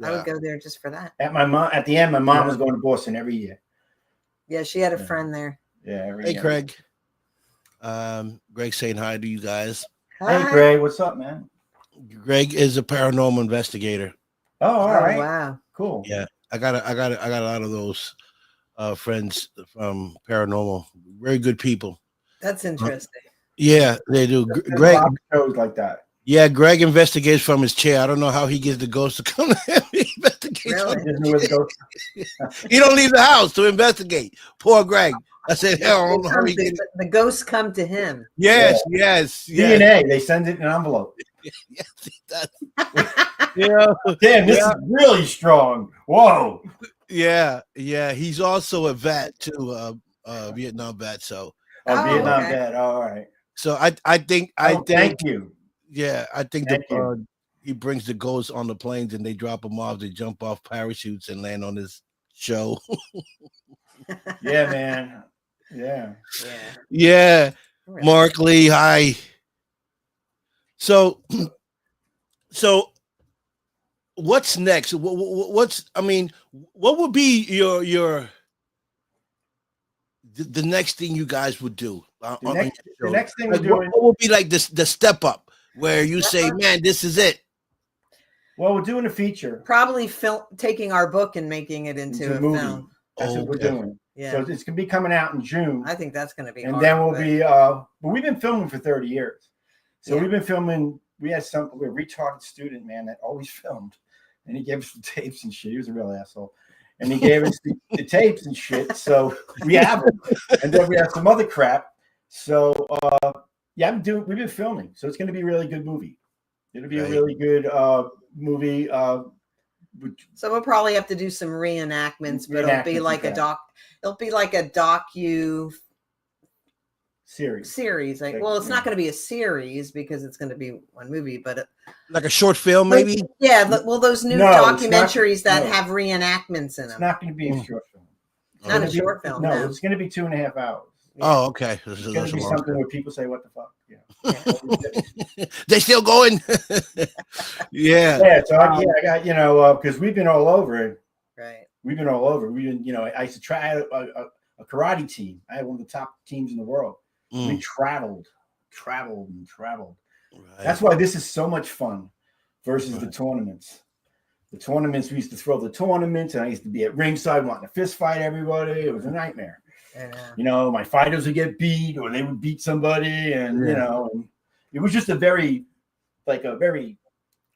I would go there just for that. At the end, my mom was going to Boston every year. Yeah, she had a friend there. Yeah, every year. Craig. Greg saying hi to you guys. Hi. Hey, Greg, what's up, man? Greg is a paranormal investigator. Oh, all right. Wow. Cool. Yeah, I got a lot of those friends from paranormal. Very good people. That's interesting. Yeah, they do. There's Greg shows like that. Yeah, Greg investigates from his chair. I don't know how he gets the ghost to come to him. He investigates. Really? He don't leave the house to investigate. Poor Greg. I said, hell, I don't know how he gets the ghosts come to him. Yes. DNA. They send it in an envelope. Yes, he does. Damn, this is really strong. Whoa. Yeah. He's also a vet too. Vietnam vet. So Vietnam okay. vet. All right. so I think Thank you. yeah, I think Thank you. he brings the ghosts on the planes and they drop them off. They jump off parachutes and land on his show. Yeah, man. Yeah. Yeah. Yeah, Really. Mark Lee. Hi. So so what's next? What's I mean, what would be your the next thing you guys would do on your The show? next thing Like, we're doing. what would be like this the step up where you say, man, this is it? Well, we're doing a feature. Probably taking our book and making it into a movie. film. That's what we're Okay. doing. Yeah. So it's gonna be coming out in June. I think that's going to be and hard, then we'll but be but we've been filming for 30 years. So Yeah. we've been filming. We're a retarded student, man, that always filmed. And he gave us the tapes and shit. He was a real asshole. And he gave us the tapes and shit. So we have them. And then we have some other crap. So yeah, we've been filming. So it's gonna be a really good movie. It'll be a really good movie. So we'll probably have to do some reenactments, but it'll be like a docu series. Like, well, it's not going to be a series because it's going to be one movie, but like a short film, maybe. Yeah, well, those new documentaries that have reenactments in them. It's not going to be a short film. Not a short film. No, it's going to be 2.5 hours. Yeah. Oh, okay. It's going to be something where people say, "What the fuck?" Yeah. They still going. Yeah. Yeah. So I got because we've been all over it. Right. We've been all over. We been I used to try a karate team. I had one of the top teams in the world. We traveled. Right. That's why this is so much fun versus the tournaments. The tournaments, we used to throw the tournaments, and I used to be at ringside wanting to fist fight everybody. It was a nightmare. My fighters would get beat, or they would beat somebody, and and it was just a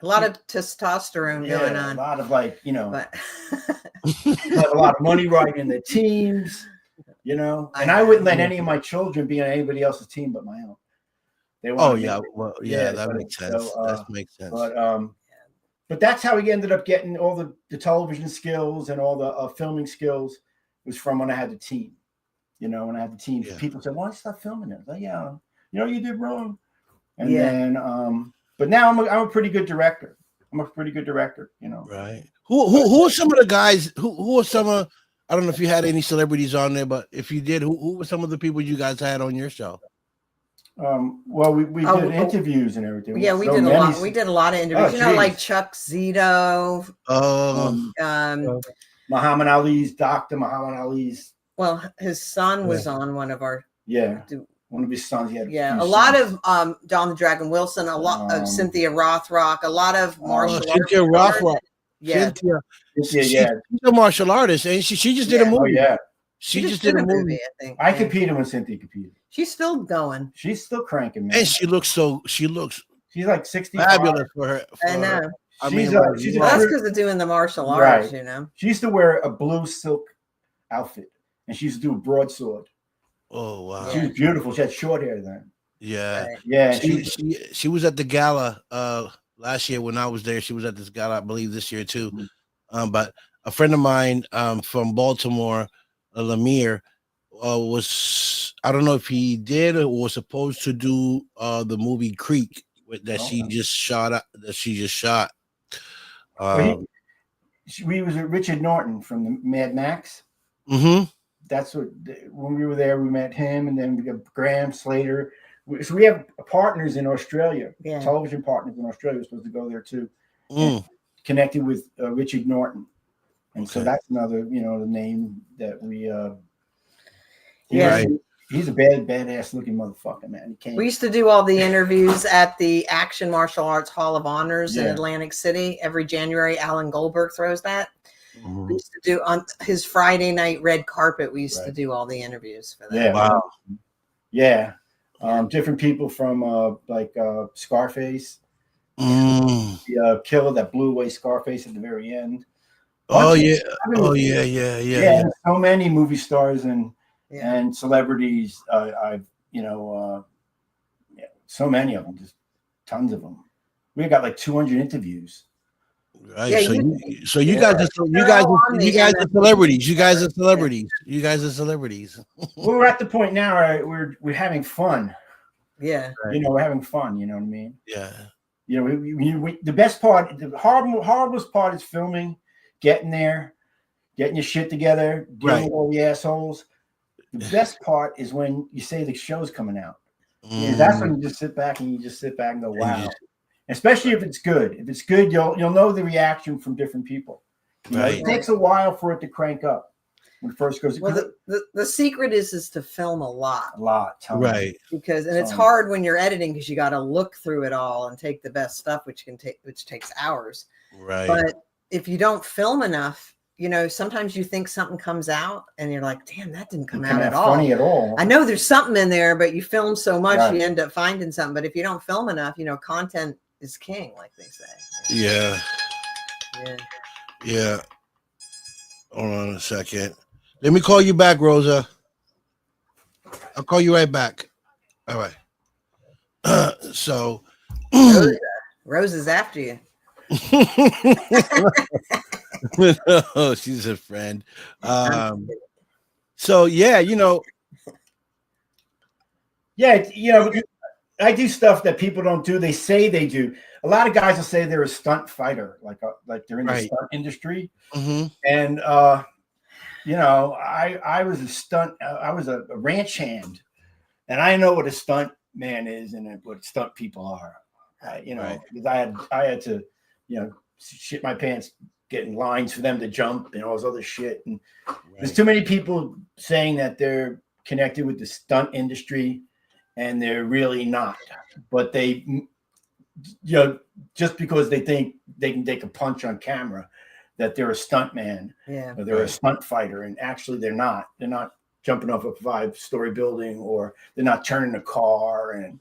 lot of testosterone going on. A lot of a lot of money riding in the teams. And I wouldn't let any of my children be on anybody else's team but my own. They that makes sense. That makes sense. But that's how we ended up getting all the television skills and all the filming skills was from when I had the team. When I had the team, people said, "Why don't you stop filming it?" Like, yeah, you did wrong. And then, but now I'm a pretty good director. Right. Who are some of the guys? Who are some of? I don't know if you had any celebrities on there, but if you did, who were some of the people you guys had on your show? Well, we did interviews and everything. Yeah, we did a lot. We did a lot of interviews. Like Chuck Zito. Muhammad Ali's Dr. Muhammad Ali's. Well, his son was on one of our. One of his sons. A lot of Don the Dragon Wilson, a lot of Cynthia Rothrock, a lot of martial arts. Cynthia Rothrock. Yeah. She's a martial artist, and she just did a movie. She just did a movie. I think. I competed when Cynthia competed. She's still going. She's still cranking, man. And she looks she's like 60. Fabulous for her. I know. That's because of doing the martial arts, She used to wear a blue silk outfit, and she used to do a broadsword. Oh wow. She was beautiful. She had short hair then. Yeah. Right. Yeah. She was at the gala last year when I was there. She was at this gala, I believe, this year too. Mm-hmm. But a friend of mine from Baltimore, Lemire, was, I don't know if he did or was supposed to do the movie Creek that she just shot. We was with Richard Norton from the Mad Max. Mm-hmm. That's what, when we were there, we met him, and then we got Graham Slater. So we have partners in Australia, television partners in Australia. We're supposed to go there too. Connected with Richard Norton. And so that's another, the name that we, he's a badass looking motherfucker, man. We used to do all the interviews at the Action Martial Arts Hall of Honors in Atlantic City. Every January, Alan Goldberg throws that. Mm-hmm. We used to do on his Friday night red carpet. We used to do all the interviews for that. Yeah. Wow. Yeah. Different people from Scarface. The killer that blew away Scarface at the very end. Yeah. So many movie stars and celebrities. So many of them, just tons of them. We got like 200 interviews. Right. Yeah, You guys are celebrities. You guys are celebrities. You guys are celebrities. We're at the point now where we're having fun. Yeah. You know, we're having fun. You know what I mean? Yeah. You know, the best part, the horriblest part is filming, getting there, getting your shit together, dealing with all the assholes. The best part is when you say the show's coming out. That's when you just sit back and go, wow. Especially if it's good. If it's good, you'll know the reaction from different people. You know, it takes a while for it to crank up when it first goes. Well, the secret is to film a lot. Right. Because it's hard when you're editing because you got to look through it all and take the best stuff, which takes hours. Right. But if you don't film enough, you know, sometimes you think something comes out and you're like, damn, that didn't come out at all. Funny at all. I know there's something in there, but you film so much, you end up finding something. But if you don't film enough, you know, content is king, like they say. Yeah. Yeah. Yeah. Hold on a second. Let me call you back, Rosa. I'll call you right back. All right. So Rosa's after you. Oh, she's a friend. So yeah, you know. Yeah, you know, I do stuff that people don't do. They say they do. A lot of guys will say they're a stunt fighter, like they're in the stunt industry. And you know, I was a stunt. I was a ranch hand, and I know what a stunt man is and what stunt people are. You know, because I had to, you know, shit my pants getting lines for them to jump and all this other shit. And there's too many people saying that they're connected with the stunt industry, and they're really not. But they, you know, just because they think they can take a punch on camera, that they're a stunt man, or they're a stunt fighter, and actually they're not. They're not jumping off a 5-story building, or they're not turning a car and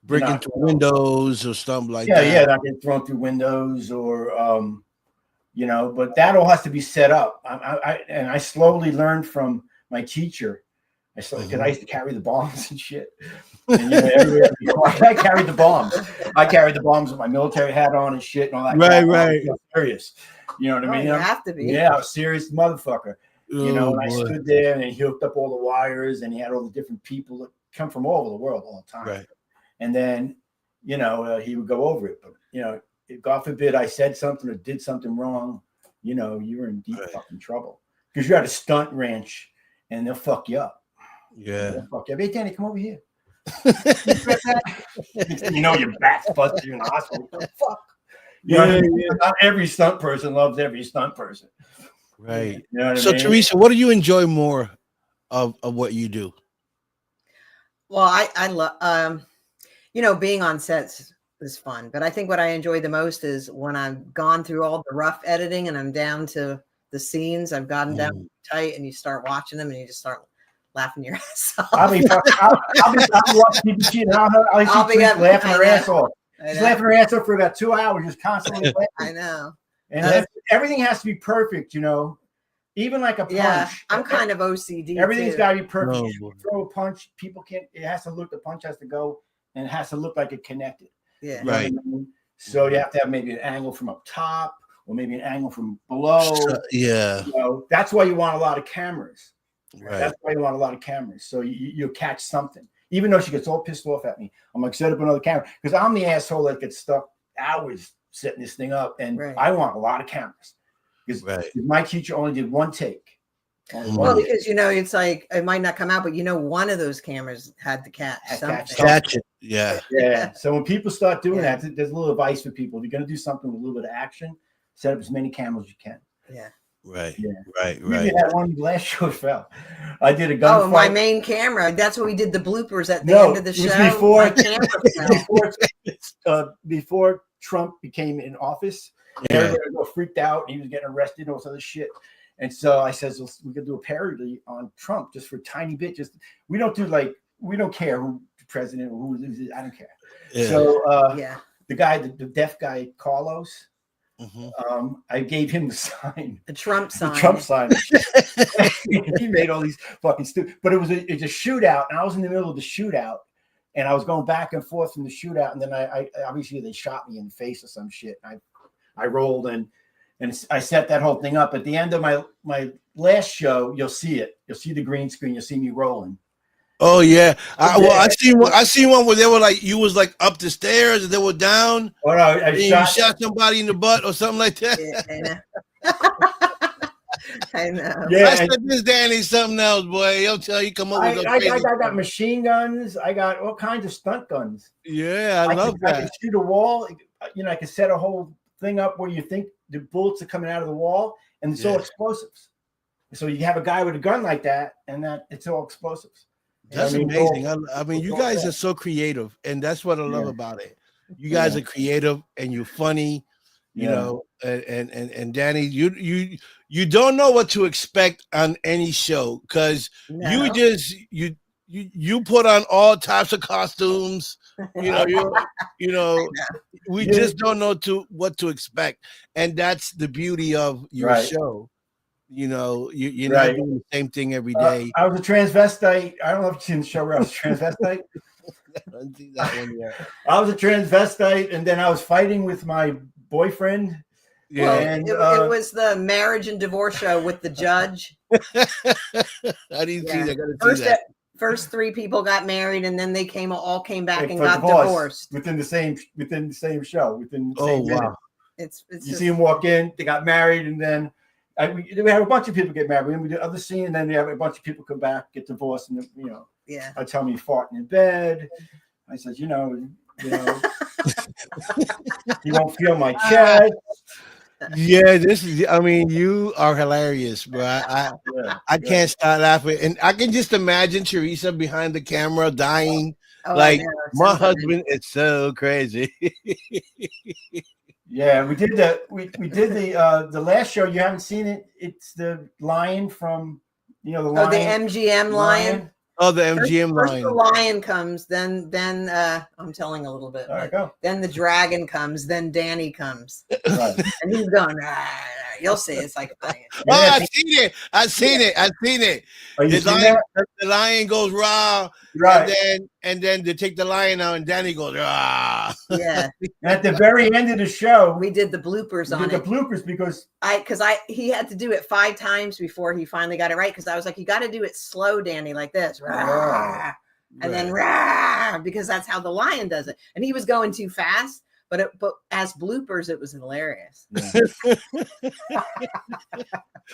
breaking through windows or something like that. Yeah, not getting thrown through windows or, you know, but that all has to be set up. I slowly learned from my teacher. Because I used to carry the bombs and shit. And, you know, everywhere I carried the bombs. I carried the bombs with my military hat on and shit and all that. Right. I was serious. You know what I mean? You have to be. Yeah, I was serious motherfucker. You know, and I stood there and he hooked up all the wires and he had all the different people that come from all over the world all the time. Right. And then, you know, he would go over it. But, you know, if God forbid I said something or did something wrong, you know, you were in deep fucking trouble. Because you're at a stunt ranch and they'll fuck you up. Yeah. Fuck yeah. Hey, Danny, come over here. You know, your back's busted, you're in the hospital. Fuck. You know what I mean? Not every stunt person loves every stunt person. Right. You know what so, I mean? Theresa, what do you enjoy more of what you do? Well, I love, you know, being on sets is fun. But I think what I enjoy the most is when I've gone through all the rough editing and I'm down to the scenes. I've gotten down tight and you start watching them and you just start laughing your ass off. I'll be watching people cheating. I'll be laughing her ass off. She's laughing her ass off for about 2 hours, just constantly laughing. I know. And everything has to be perfect, you know. Even like a punch. Yeah, I'm kind of OCD. Everything's got to be perfect. You throw a punch, people can't. It has to look. The punch has to go, and it has to look like it connected. Yeah. Right. You know what I mean? So you have to have maybe an angle from up top, or maybe an angle from below. Yeah. You know, that's why you want a lot of cameras. Right. That's why you want a lot of cameras. So you'll catch something. Even though she gets all pissed off at me, I'm like, set up another camera because I'm the asshole that gets stuck hours setting this thing up, and I want a lot of cameras because my teacher only did one take. Well, because you know, it's like it might not come out, but you know, one of those cameras had to catch something. Catch it. Yeah. Yeah. So when people start doing that, there's a little advice for people. If you're going to do something with a little bit of action, set up as many cameras as you can. Yeah. Right. Yeah. Right. We did that one last show fell. I did a gunfight. Oh, my main camera. That's what we did the bloopers at the end of the show. Before Trump became in office, everybody was freaked out. And he was getting arrested and all this other shit. And so I says, well, we could do a parody on Trump just for a tiny bit. Just we don't care who the president or who loses. I don't care. Yeah. So the guy, the deaf guy, Carlos. I gave him the sign, the Trump sign. He made all these fucking stupid, but it was a shootout, and I was in the middle of the shootout, and I was going back and forth from the shootout, and then I obviously they shot me in the face or some shit. I I rolled and I set that whole thing up. At the end of my last show, you'll see it. You'll see the green screen. You'll see me rolling. Oh yeah. I seen one where they were like, you was like up the stairs and they were down. Oh no, you shot somebody in the butt or something like that. Yeah, I know. Yeah, I said this Danny something else, boy. He'll tell you come up with I got machine guns. I got all kinds of stunt guns. Yeah, I love that. I can shoot a wall. You know, I can set a whole thing up where you think the bullets are coming out of the wall, and it's all explosives. So you have a guy with a gun like that, and that it's all explosives. That's amazing. I mean, you guys are so creative, and that's what I love about it. You guys are creative, and you're funny. You know, and Danny, you don't know what to expect on any show because you put on all types of costumes. You know, we just don't know what to expect, and that's the beauty of your show. You know, you're not doing the same thing every day. I was a transvestite. I don't know if you've seen the show where I was a transvestite. I didn't see that one yet. I was a transvestite, and then I was fighting with my boyfriend. Yeah, well, and it was the marriage and divorce show with the judge. I didn't see that. First 3 people got married, and then they all came back and got divorced within the same show. Within the same minute. It's you see them walk in, they got married, and then we have a bunch of people get married. And we do other scene, and then we have a bunch of people come back, get divorced, and I tell me farting in bed. I said, you won't feel my chest. Yeah, I mean, you are hilarious, bro. I can't stop laughing. And I can just imagine Theresa behind the camera dying. My husband is so crazy. Yeah, we did the last show. You haven't seen it. It's the lion from the lion. Oh, the MGM lion. Oh, the MGM lion. First the lion comes, then I'm telling a little bit. All right, go. Then the dragon comes, then Danny comes, right. And he's going. You'll see. It's like funny. Oh, I've seen it. Oh, the lion goes raw, right? And then they take the lion out, and Danny goes raw. Yeah. At the very end of the show, we did the bloopers on it. The bloopers because he had to do it 5 times before he finally got it right. Because I was like, you got to do it slow, Danny, like this, rah, and then rah, because that's how the lion does it. And he was going too fast. But as bloopers, it was hilarious. Yeah.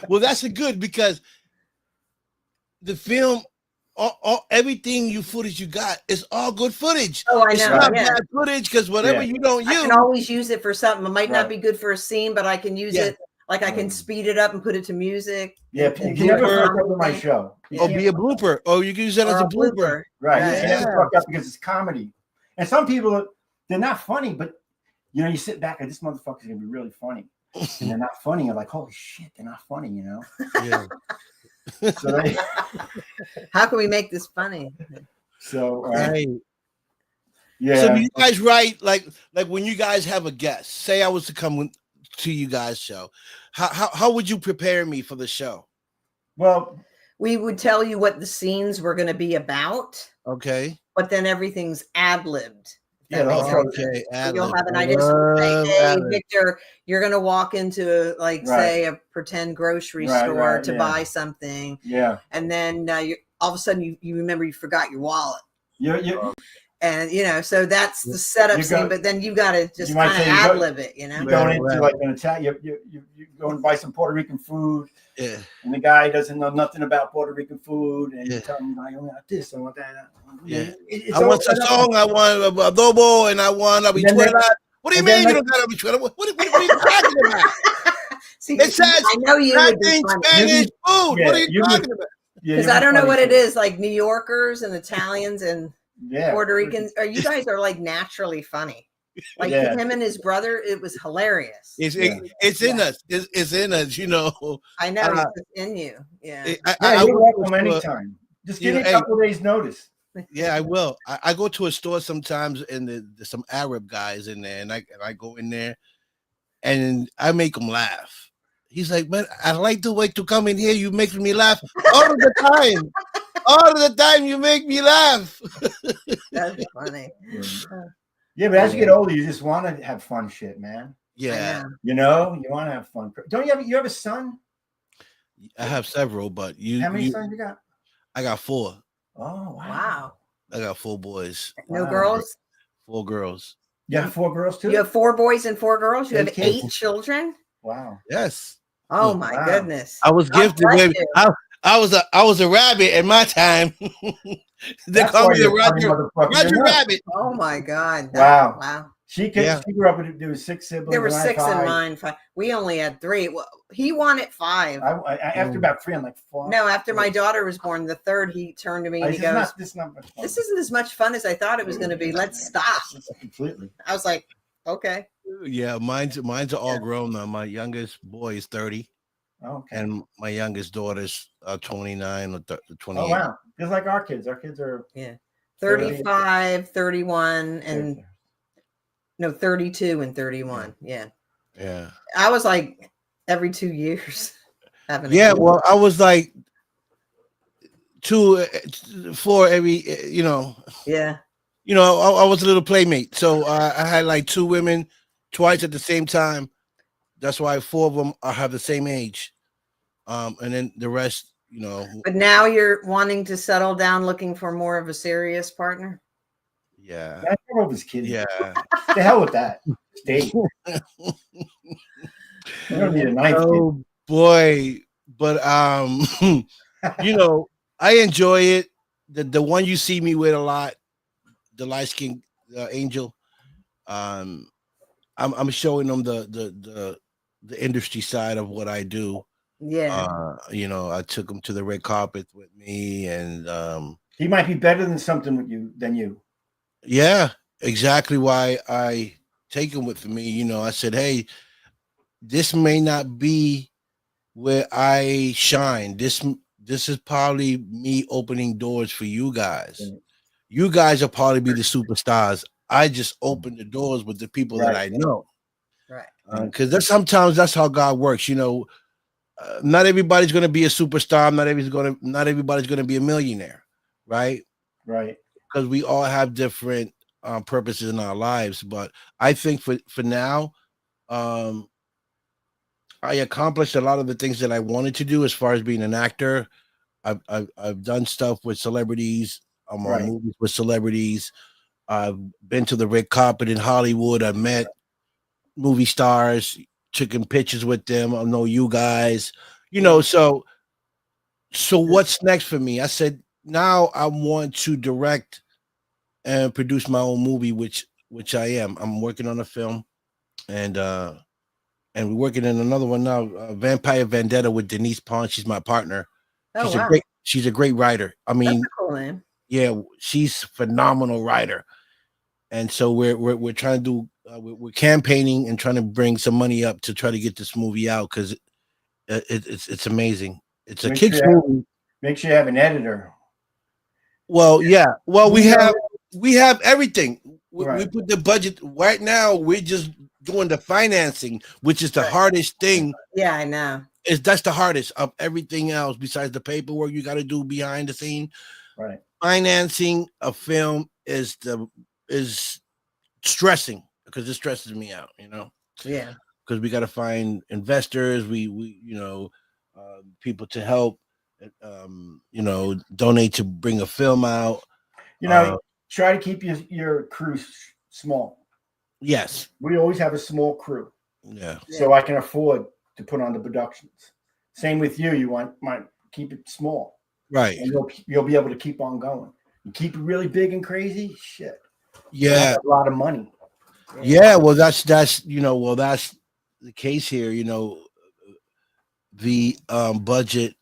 Well, that's good because the film, everything footage you got is all good footage. Oh, I know. It's not bad footage because whatever you don't use, I can always use it for something. It might not be good for a scene, but I can use it. Like I can speed it up and put it to music. Yeah, you can never fuck up with my show. Oh, be a blooper. Oh, you can use that as a blooper. Right. You can never fuck up because it's comedy. And some people, they're not funny, but you sit back and this motherfucker's gonna be really funny, and they're not funny. You're like, holy shit, they're not funny, Yeah. So how can we make this funny? So yeah. So you guys write like when you guys have a guest. Say I was to come to you guys' show. How would you prepare me for the show? Well, we would tell you what the scenes were going to be about. Okay. But then everything's ad-libbed. Yeah, okay. You'll have an idea. So say, hey, Victor, you're going to walk into say a pretend grocery store to buy something. Yeah. And then all of a sudden you remember you forgot your wallet. Yeah. And so that's the setup scene, but then you got to just kind of ad-lib it. You're going into like an Italian. You go and buy some Puerto Rican food. Yeah. And the guy doesn't know nothing about Puerto Rican food, and you tell him, I want this, I want that. Yeah. I want sazon, I want adobo, and I want habichuela. What do you mean you don't got habichuela? What are you talking about? See, it says I know you would be Spanish food. What are you talking about? Because I don't know what it is, like New Yorkers and Italians and Puerto Ricans. You guys are like naturally funny. Like him and his brother, it was hilarious. It's in us. It's in us, I know it's in you. Yeah. You're welcome anytime. Just give me a couple days notice. Yeah, I will. I go to a store sometimes, and there's some Arab guys in there, and I go in there, and I make them laugh. He's like, man, I like the way to come in here. You make me laugh all of the time. All of the time, you make me laugh. That's funny. Yeah, but as you get older, you just want to have fun shit, man. Yeah, You know, you want to have fun. Don't you have a son? I have several, but How many sons you got? I got 4. Oh Wow. I got 4 boys. No girls? 4 girls. You have 4 girls too? You have 4 boys and 4 girls? You have 8 kids? children? Wow. Yes. Oh my goodness. I was gifted, baby. I was a rabbit in my time. They call me the Roger Rabbit. Oh my God. Wow. Wow. She grew up with, there was 6 siblings. There were 6 in mine. 5. We only had 3. Well, he wanted 5. After about 3, I'm like, 4. No, after my daughter was born, the 3rd, he turned to me and he goes, this isn't as much fun as I thought it was going to be. Let's stop. Completely. I was like, okay. Yeah, mine's are all grown now. My youngest boy is 30. Okay. And my youngest daughter's 29 or 28. Oh, wow. Just like our kids. Our kids are 35, 31, and 32 and 31. Yeah. Yeah. I was like every 2 years having well, I was like 2 4 every, Yeah. I was a little playmate. So I had like 2 women twice at the same time. That's why 4 of them have the same age. And then the rest, But now you're wanting to settle down, looking for more of a serious partner? Yeah. I was kidding. Yeah. The hell with that. Stay. You don't need a knife. Oh boy. But I enjoy it. The one you see me with a lot, the light skinned angel. I'm showing them the industry side of what I do. Yeah. I took him to the red carpet with me, and he might be better than you. Yeah, exactly why I take him with me. I said, hey, this may not be where I shine. This is probably me opening doors for you guys. Mm-hmm. You guys will probably be the superstars. I just open the doors with the people that I know. Right. Because sometimes that's how God works. Not everybody's going to be a superstar. Not everybody's going to be a millionaire, right? Right. Because we all have different purposes in our lives. But I think for now, I accomplished a lot of the things that I wanted to do as far as being an actor. I've done stuff with celebrities. I'm on movies with celebrities. I've been to the red carpet in Hollywood. I met movie stars, taking pictures with them. I know you guys, so what's next for me? I said, now I want to direct and produce my own movie, which I am. I'm working on a film, and we're working in another one now, Vampire Vendetta with Denise Pond. She's my partner. She's a great writer. I mean, that's a cool name. Yeah, she's a phenomenal writer. And so we're trying to do we're campaigning and trying to bring some money up to try to get this movie out, because it's amazing. It's a kids movie. Make sure you have an editor. Well, yeah. Well, we have everything. We put the budget right now. We're just doing the financing, which is the hardest thing. Yeah, I know. That's the hardest of everything else besides the paperwork you got to do behind the scene. Right. Financing a film is stressing, because it stresses me out, Yeah. Because we got to find investors, we people to help, donate to bring a film out. Try to keep your crew small. Yes. We always have a small crew. Yeah. So I can afford to put on the productions. Same with you. You might keep it small. Right. And you'll be able to keep on going. You keep it really big and crazy, shit. Yeah. A lot of money. Yeah, well that's that's the case here. The budget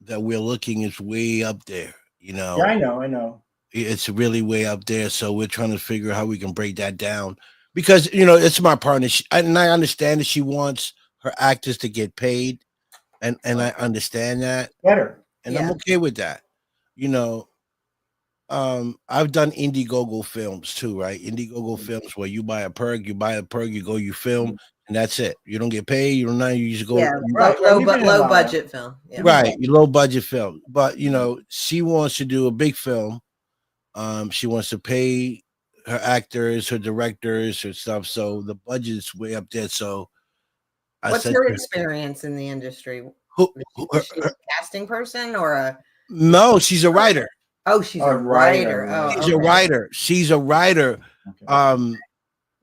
that we're looking is way up there. Yeah, I know. It's really way up there. So we're trying to figure out how we can break that down, because it's my partner, and I understand that she wants her actors to get paid, and I understand that better, and I'm okay with that. I've done Indiegogo films too, right? Indiegogo films where you buy a perk, you go, you film, and that's it. You don't get paid. You just go. Yeah, low budget film. Yeah. Right, low budget film. But she wants to do a big film. She wants to pay her actors, her directors, her stuff. So the budget is way up there. So I What's said, her experience in the industry? who, Is she a casting person or a? no, she's a writer. Oh, she's a writer. Oh, She's a writer. She's a writer. Okay.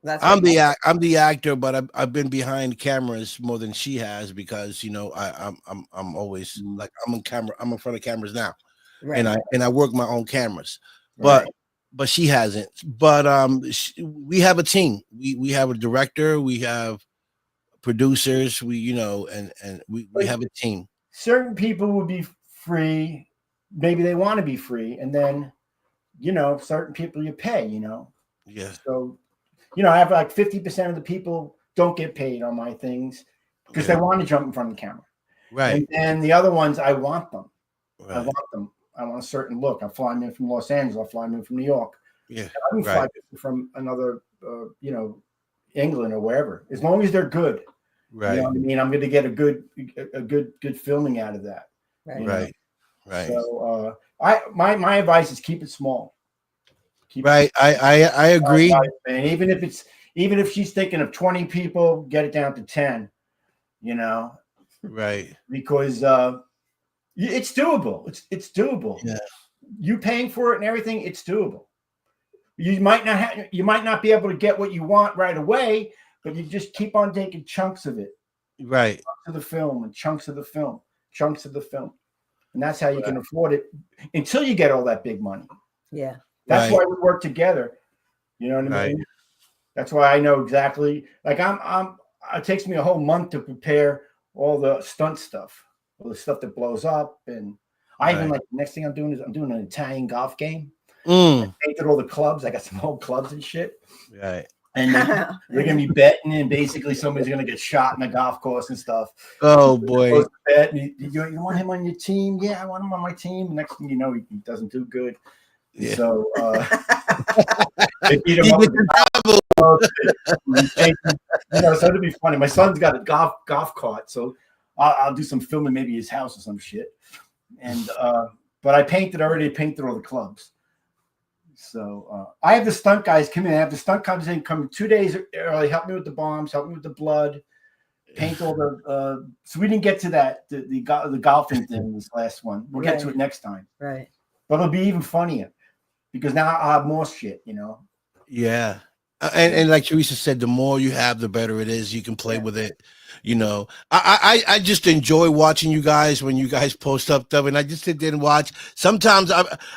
That's I'm the actor, but I've been behind cameras more than she has because I'm always like I'm on camera. I'm in front of cameras now, right. and I work my own cameras, but she hasn't. But we have a team. We have a director. We have producers. And we have a team. Certain people would be free. Maybe they want to be free, and then certain people you pay. Yeah. So. I have like 50% of the people don't get paid on my things because they want to jump in front of the camera. Right. And the other ones, I want them. Right. I want them. I want a certain look. I fly them in from Los Angeles. I'll fly them in from New York. Yeah. I can fly people from another, England or wherever, as long as they're good. Right. You know what I mean? I'm going to get a good filming out of that. Right. Right. So my advice is keep it small. Right. I agree. And even if she's thinking of 20 people, get it down to 10, Right. Because it's doable. It's doable. Yeah. You paying for it and everything, it's doable. You might not be able to get what you want right away, but you just keep on taking chunks of it. Right. Chunks of the film and chunks of the film. And that's how you can afford it until you get all that big money. Yeah. That's why we work together. You know what I mean? That's why I know exactly. Like it takes me a whole month to prepare all the stunt stuff, all the stuff that blows up. And I even the next thing I'm doing an Italian golf game. I painted all the clubs. I got some old clubs and shit. Right. And they're gonna be betting, and basically somebody's gonna get shot in a golf course and stuff. Oh boy! Bet, and you want him on your team? Yeah, I want him on my team. The next thing you know, he doesn't do good. Yeah. So they beat him up. So it'd be funny. My son's got a golf cart, so I'll do some filming, maybe his house or some shit. And but I painted all the clubs. So I have the stunt guys come in. I have the stunt guys come 2 days early, help me with the bombs, help me with the blood, paint all the. So we didn't get to that the golfing thing this last one. We'll get to it next time. Right. But it'll be even funnier because now I'll have more shit. Yeah. And like Theresa said, the more you have, the better it is. You can play with it. I just enjoy watching you guys when you guys post up stuff, and I just sit there and watch. Sometimes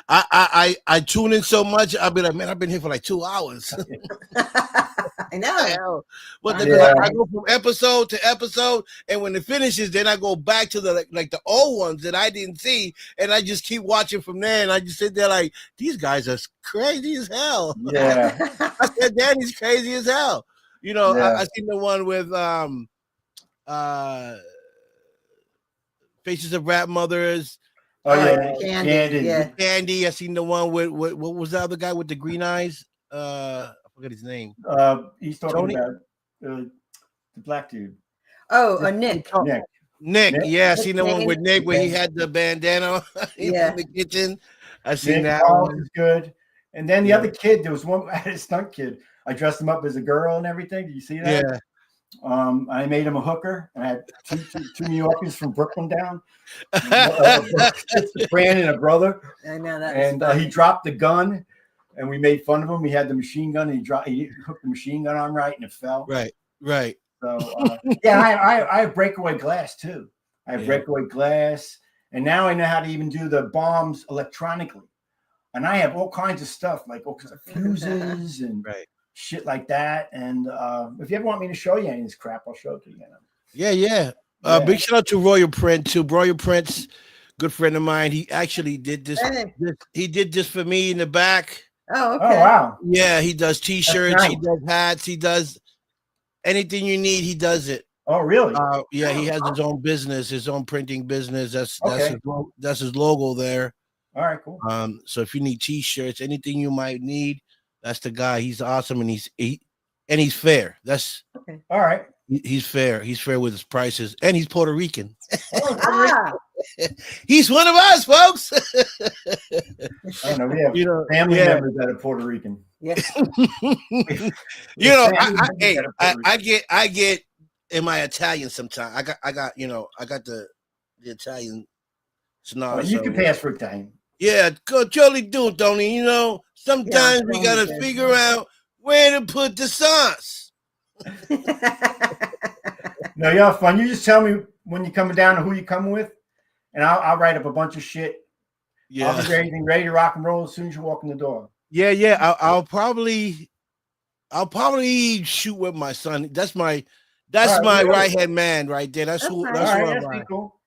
I tune in so much, I'll be like, man, I've been here for like 2 hours. I know. I go from episode to episode, and when it finishes, then I go back to the old ones that I didn't see, and I just keep watching from there. And I just sit there like, these guys are crazy as hell. Yeah, I said, Danny's crazy as hell. I seen the one with Faces of Rap Mothers. Oh yeah, Candy. I seen the one with what was the other guy with the green eyes? I forget his name. He's talking about the black dude. Oh, Nick. Nick. Yeah, I seen the one with Nick where he had the bandana in the kitchen. I seen that one. Was good. And then the other kid, there was one. I had a stunt kid. I dressed him up as a girl and everything. Did you see that? Yeah. I made him a hooker, and I had two New Yorkers from Brooklyn down. Brandon, a brother. I know that. And he dropped the gun, and we made fun of him. He had the machine gun, and he hooked the machine gun on right, and it fell. Right. So I have breakaway glass too. I have breakaway glass, and now I know how to even do the bombs electronically. And I have all kinds of stuff like all kinds of fuses and shit like that. And if you ever want me to show you any of this crap, I'll show it to you. Yeah. Big shout out to Royal Print too. Royal Print's good friend of mine. He actually did this. He did this for me in the back. Oh, okay. Oh, wow. Yeah, he does T-shirts. Nice. He does hats. He does anything you need. He does it. Oh, really? Yeah, he has his own business, his own printing business. That's his logo there. All right, cool. So if you need T-shirts, anything you might need, that's the guy. He's awesome, and he's fair. That's okay. All right. He's fair. He's fair with his prices, and he's Puerto Rican. Ah. He's one of us, folks. I don't know. We have family members that are Puerto Rican. Yeah. You know, I get in my Italian sometimes. I got the Italian snarl. You can pass for Italian. Yeah, totally do, Tony. You know, sometimes we gotta figure out where to put the sauce. No, y'all fun. You just tell me when you're coming down and who you're coming with, and I'll write up a bunch of shit. Yeah, I'll be ready to rock and roll as soon as you walk in the door. Yeah. I'll probably shoot with my son. That's my right hand man right there. That's who. That's who I'm That's cool.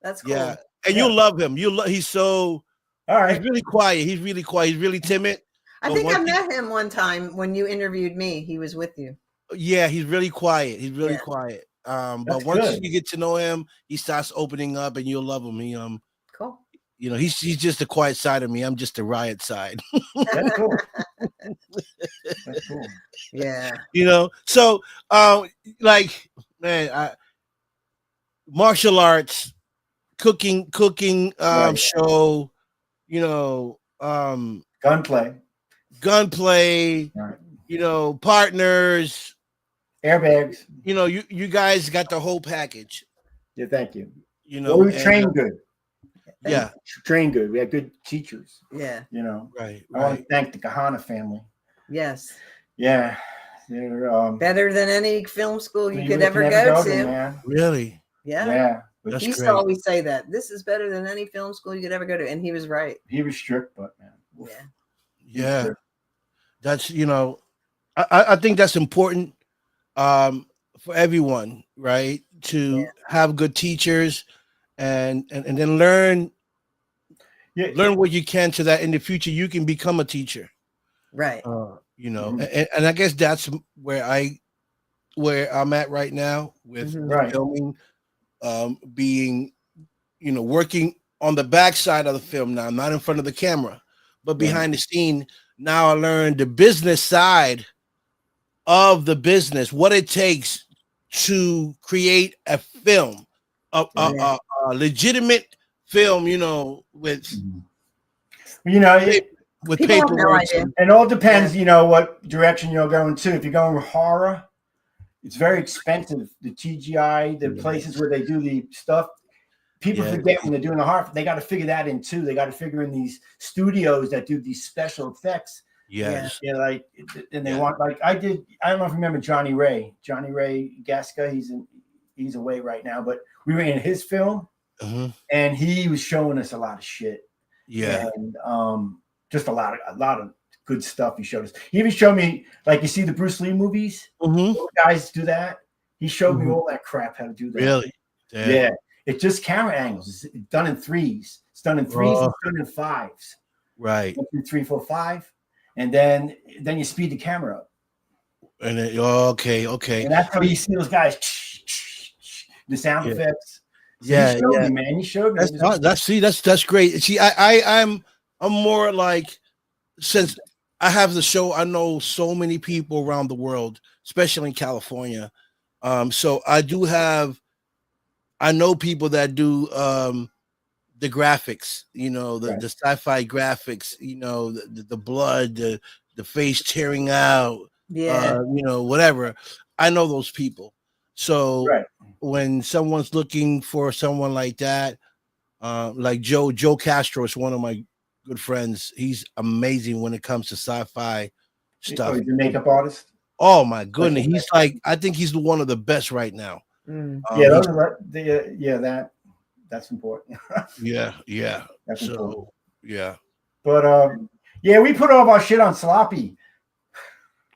That's cool. Yeah, and you'll love him. He's so. All right. He's really quiet. He's really timid. I think I met him one time when you interviewed me. He was with you. Yeah, he's really quiet. He's really quiet. But once you get to know him, he starts opening up, and you'll love him. He cool. You know, he's just the quiet side of me. I'm just the riot side. That's cool. That's cool. Yeah. You know, so like, man, martial arts, cooking, show, you know, gunplay, right. You know, partners, airbags. You know, you guys got the whole package. Yeah, thank you. You know, we train good. Yeah, train good. We had good teachers. Yeah, you know. Right. I want to thank the Kahana family. Yes. Yeah, they're better than any film school you could ever go to. Man. Really? Yeah. Yeah. That's he used to always say that this is better than any film school you could ever go to, and he was right. He was strict, but man. Yeah. That's, you know, I think that's important for everyone, right? To have good teachers and then learn what you can, so that in the future you can become a teacher. Right. You know, and I guess that's where I'm at right now with filming, being, you know, working on the backside of the film now, not in front of the camera, but behind the scene. Now I learned the business side of the business, what it takes to create a film, a legitimate film, you know, with with paperwork. And it all depends, you know, what direction you're going to. If you're going horror, it's very expensive. The TGI, the places where they do the stuff, people forget when they're doing the horror. They got to figure that in too. They got to figure in these studios that do these special effects. Yes. Yeah, like, and they want, like, I don't know if you remember Johnny Ray Gasca. He's away right now, but we were in his film, and he was showing us a lot of shit. Yeah. And just a lot of good stuff he showed us. He even showed me, like, you see the Bruce Lee movies, guys do that. He showed me all that crap, how to do that. Really? Yeah. It's just camera angles. It's done in threes. It's done in threes. It's done in fives. Right. 1, 2, 3, 4, 5. And then you speed the camera up. And then, okay. And that's how you see those guys, the sound effects. So he showed me, man. He showed me. That's great. See, I'm more like, since I have the show, I know so many people around the world, especially in California. So I know people that do the graphics, you know, the sci-fi graphics, you know, the blood, the face tearing out, you know, whatever. I know those people. So when someone's looking for someone like that, like Joe Castro is one of my good friends. He's amazing when it comes to sci-fi stuff. He's a makeup artist. Oh my goodness, he's like, I think he's one of the best right now. That's important. yeah. That's so important. Yeah. But we put all of our shit on Sloppy.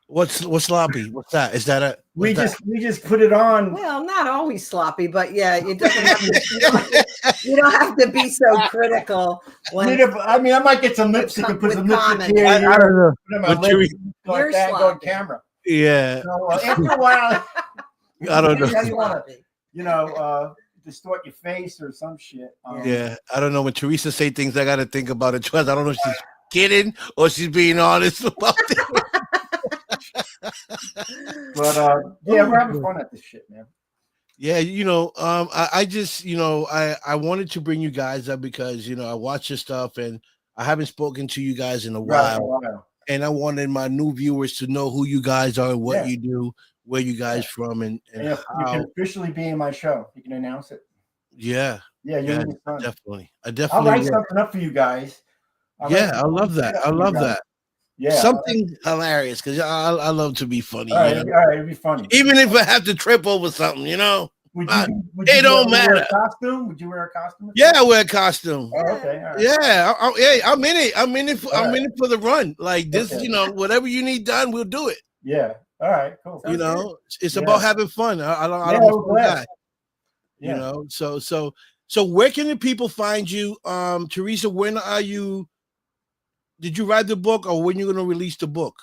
What's sloppy? What's that? Is that a? We just put it on. Well, not always sloppy, but it doesn't have to, you don't have to be so critical. I mean, I might get some lipstick and put some lipstick here. I don't know. You're that go on camera. Yeah. So, after a while, I don't know. You want to, distort your face or some shit. I don't know. When Theresa say things, I got to think about it twice. I don't know if she's kidding or she's being honest about it. But we're having fun at this shit, man. Yeah, you know, I just, you know, I wanted to bring you guys up because, you know, I watch your stuff and I haven't spoken to you guys in a while. and I wanted my new viewers to know who you guys are and what you do, where you guys from, and you can officially be in my show. You can announce it. Yeah, definitely. I'll write something up for you guys. I love that. I love that. Yeah, something hilarious because I love to be funny. All right, it'd be funny. Even if I have to trip over something, Would it don't matter. Wear a costume? Would you wear a costume? Yeah, I wear a costume. Oh, okay. All right. Yeah, I'm in it. I'm in it for the run. Like this, whatever you need done, we'll do it. Yeah. All right. Cool. It's about having fun. I don't guy. So where can the people find you, Theresa? When are you? Did you write the book, or when you're going to release the book?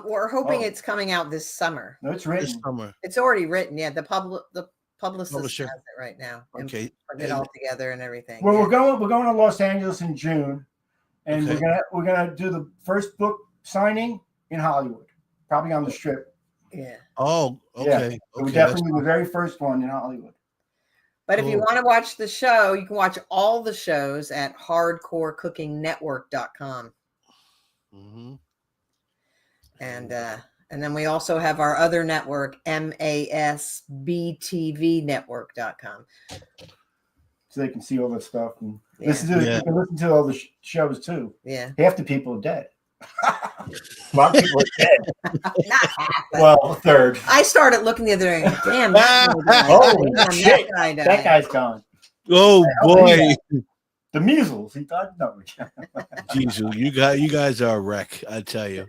We're hoping it's coming out this summer. No, it's written. This summer. It's already written. Yeah, the publicist has it right now. Okay, put it all together and everything. Well, we're going to Los Angeles in June, and we're gonna do the first book signing in Hollywood, probably on the Strip. Yeah. Oh, okay. Yeah. Okay, we're definitely the very first one in Hollywood. But if you want to watch the show, you can watch all the shows at hardcorecookingnetwork.com. Mm-hmm. And then we also have our other network, masbtvnetwork.com. So they can see all that stuff and listen to all the shows too. Yeah. Half the people are dead. A lot of people are dead. Well, a third. I started looking the other day. Damn. That guy's gone. Oh boy. The measles. He thought no. Jesus, you guys are a wreck, I tell you.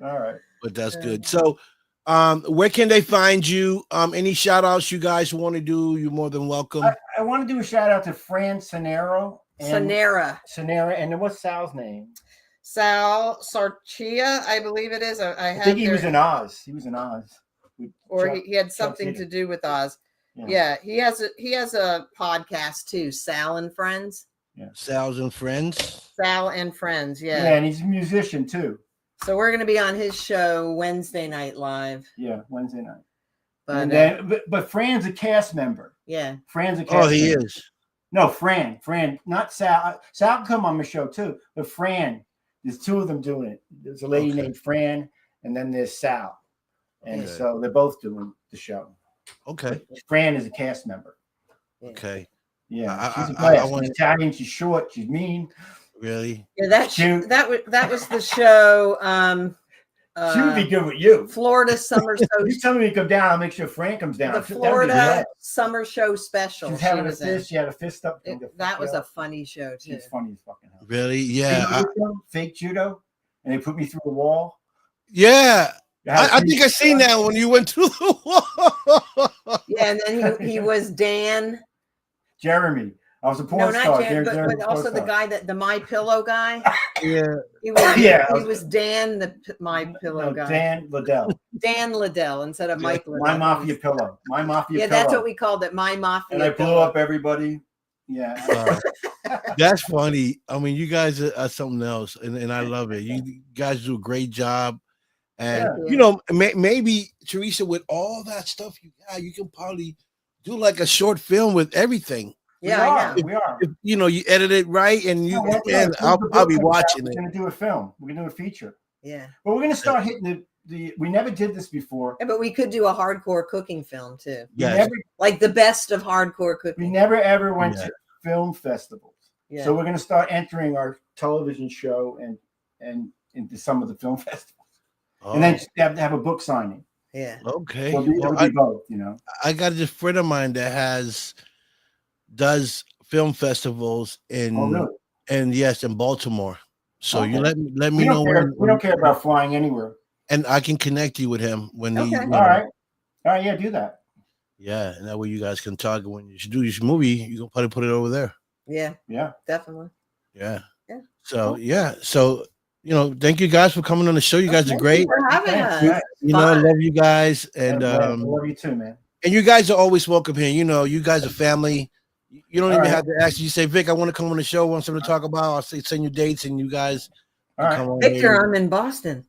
All right. But that's good. So where can they find you? Any shout outs you guys want to do? You're more than welcome. I want to do a shout out to Fran Sanera. Sanera. And what's Sal's name? Sal Sarchia, I believe it is. I think he was in Oz. He was in Oz. He had something to do with Oz. Yeah, he has a podcast too, Sal and Friends. Yeah, Sal and Friends. Sal and Friends. Yeah, and he's a musician too. So we're going to be on his show Wednesday night live. Yeah, Wednesday night. But Fran's a cast member. Yeah, Fran's a cast member. Oh, he is. No, Fran, not Sal. Sal can come on the show too, but Fran. There's two of them doing it. There's a lady named Fran, and then there's Sal, and so they're both doing the show. Okay. Fran is a cast member. Okay. Yeah, she's a blast. She's Italian. She's short. She's mean. Really? Yeah, that was the show. She would be good with you. Florida Summer Show. You tell me to come down. I'll make sure Fran comes down. The Florida Summer Show special. She's having a fist. She had a fist up. That was a funny show too. She's funny as fucking hell. Really? Yeah. Fake judo, and they put me through the wall. Yeah. I think I seen that when you went through the wall. Yeah, and then he was Dan. Jeremy. I was a porn star. But also the guy the My Pillow guy. Yeah. He was Dan, the My Pillow guy. Dan Liddell. Dan Liddell instead of Mike Liddell. My Mafia Pillow. My Mafia Pillow. Yeah, that's what we called it. My Mafia. And I blew up everybody. Yeah. That's funny. I mean, you guys are something else, and I love it. You guys do a great job. And maybe Theresa, with all that stuff you got, you can probably do like a short film with everything. Yeah, we are. If, you edit it right, and I'll be watching it. We're gonna do a film. We're gonna do a feature. Yeah. But we're gonna start hitting the. We never did this before. Yeah, but we could do a hardcore cooking film too. Yeah. Like the best of hardcore cooking. We never ever went to film festivals. Yeah. So we're gonna start entering our television show and into some of the film festivals. Oh. And then have a book signing. Yeah. Okay. So it'll be both, I got this friend of mine that does film festivals in Baltimore. So you let me know when. We don't care about flying anywhere. And I can connect you with him when he. All right. Yeah, do that. Yeah, and that way you guys can talk. When you should do your movie, you can probably put it over there. Yeah. Yeah. Definitely. Yeah. Yeah. So thank you guys for coming on the show. You guys are great. Thank you for having us. I love you guys, and love you too, man. And you guys are always welcome here. You guys are family. You don't even have to ask. You say, Vic, I want to come on the show. I want something to talk about. I'll send you dates, and you guys come on. Victor, I'm in Boston.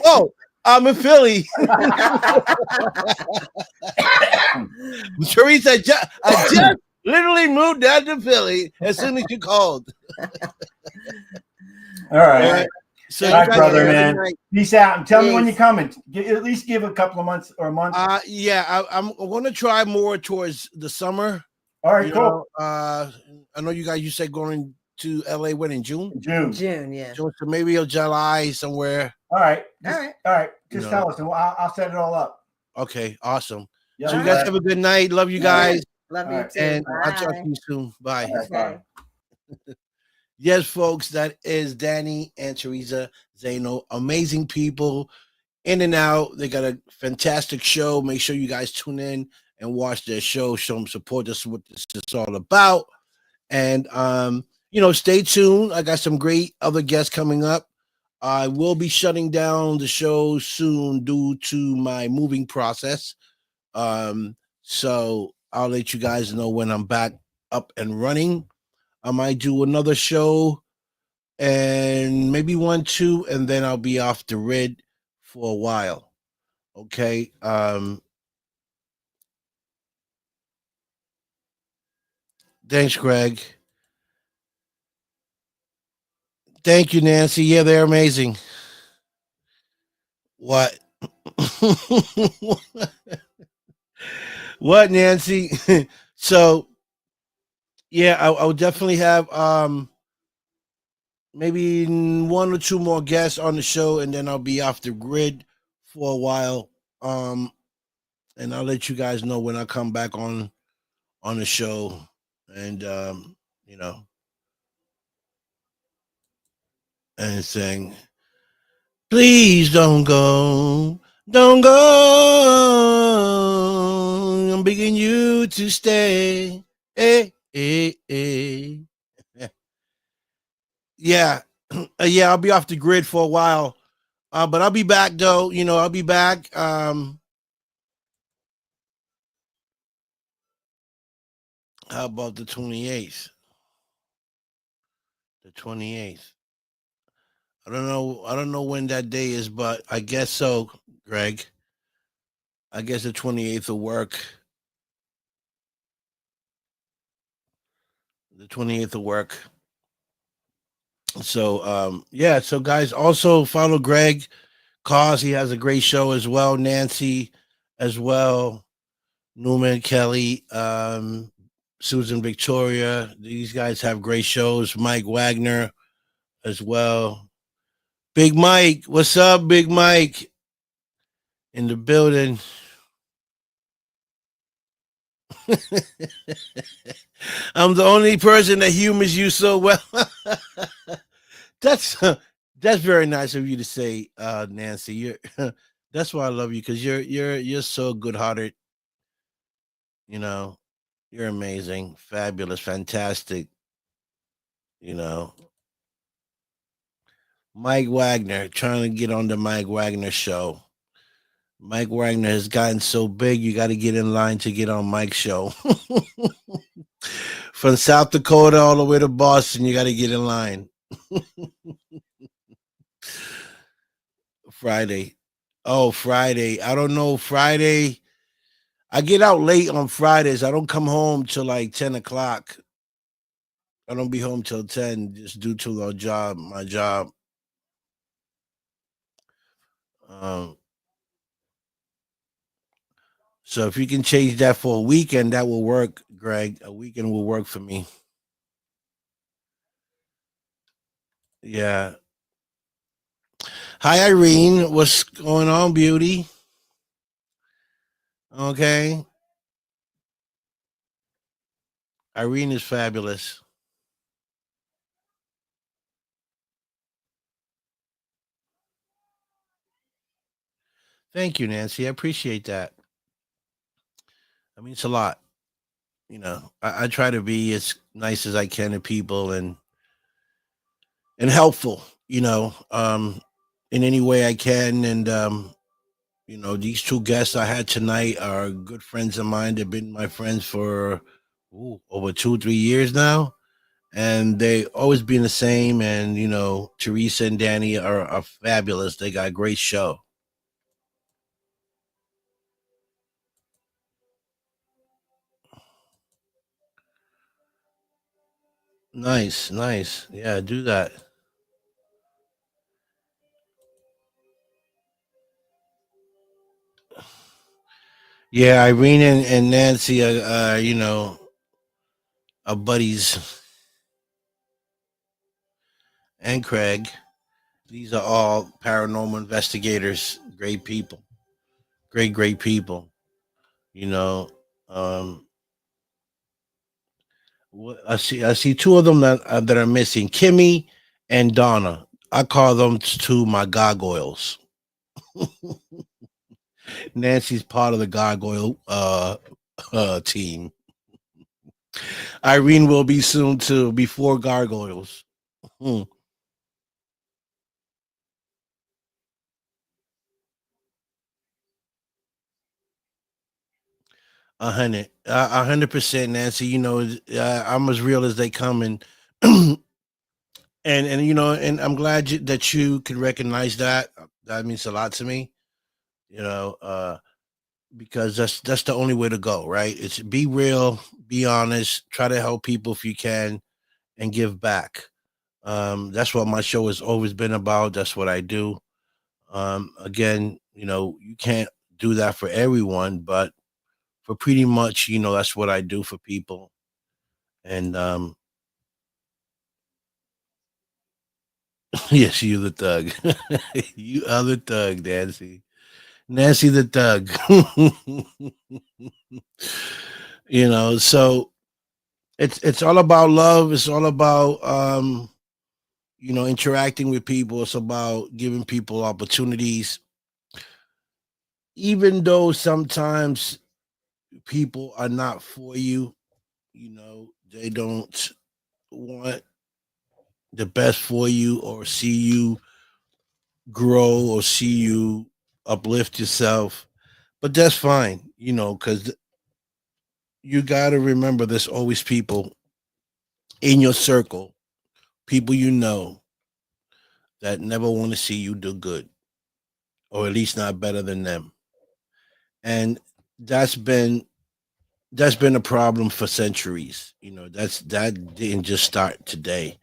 Oh, I'm in Philly. Theresa, I just literally moved down to Philly as soon as you called. All right. Yeah. So All right, you guys brother, have a good man. night. Peace out, and tell me when Peace. you're coming. At least give a couple of months or a month. Yeah, I'm going to try more towards the summer. All right, You cool. know, I know you guys. You said going to LA when in June. June, yeah. June, so maybe in July somewhere. All right. All right. All right. You Just know. tell us, and I'll set it all up. Okay, awesome. Yeah, So you all guys right. have a good night. Love you guys, Love All you right. too. and I'll talk Bye. to you soon. Bye. All right, bye. Okay. Yes, folks, that is Danny and Theresa Zaino. Amazing people, in and out. They got a fantastic show. Make sure you guys tune in and watch their show. Show them support. This is what this is all about. And stay tuned. I got some great other guests coming up. I will be shutting down the show soon due to my moving process. So I'll let you guys know when I'm back up and running. I might do another show and maybe one, two, and then I'll be off the grid for a while. Okay. Thanks, Greg. Thank you, Nancy. Yeah, they're amazing. What? What, Nancy? So yeah, I will definitely have maybe one or two more guests on the show, and then I'll be off the grid for a while. Um, and I'll let you guys know when I come back on the show, and you know, and saying, please don't go. I'm begging you to stay. Hey, hey, hey. Yeah, yeah, I'll be off the grid for a while. But I'll be back though. I'll be back. How about the 28th? The 28th. I don't know. I don't know when that day is, but I guess so, Greg. I guess the 28th will work. The 28th will work. So yeah, so guys, also follow Greg Cause. He has a great show as well. Nancy as well. Newman Kelly, Susan Victoria. These guys have great shows. Mike Wagner as well. Big Mike, what's up, Big Mike? In the building. I'm the only person that humors you so well. that's that's very nice of you to say, Nancy. You're that's why I love you because you're so good hearted. You know, you're amazing, fabulous, fantastic. You know, Mike Wagner trying to get on the Mike Wagner show. Mike Wagner has gotten so big, you got to get in line to get on Mike's show. From South Dakota all the way to Boston, you got to get in line. Friday. Oh, Friday. I don't know. Friday. I get out late on Fridays. I don't come home till like 10 o'clock. I don't be home till 10 just due to my job. Um, so if you can change that for a weekend, that will work, Greg. A weekend will work for me. Yeah. Hi, Irene. What's going on, beauty? Okay. Irene is fabulous. Thank you, Nancy. I appreciate that. I mean, it's a lot. I try to be as nice as I can to people and helpful, in any way I can. And these two guests I had tonight are good friends of mine. They've been my friends for over 2-3 years now, and they always been the same. And Teresa and Danny are fabulous. They got a great show. Nice, nice. Yeah, do that. Yeah, Irene and Nancy are are buddies, and Craig. These are all paranormal investigators. Great people. Great people. You know, um, I see two of them that are missing. Kimmy and Donna. I call them two my gargoyles. Nancy's part of the gargoyle team. Irene will be soon too. Before gargoyles. Hmm. 100%, Nancy. I'm as real as they come, and I'm glad that you can recognize that. That means a lot to me. You know, because that's the only way to go, right? It's be real, be honest, try to help people if you can, and give back. That's what my show has always been about. That's what I do. Again, you can't do that for everyone, but for pretty much, that's what I do for people. And yes, you the thug. You are the thug, Nancy. Nancy the thug. So it's all about love. It's all about interacting with people. It's about giving people opportunities, even though sometimes people are not for you. They don't want the best for you or see you grow or see you uplift yourself. But that's fine, because you got to remember there's always people in your circle, people that never want to see you do good, or at least not better than them. And that's been that's been a problem for centuries. That didn't just start today.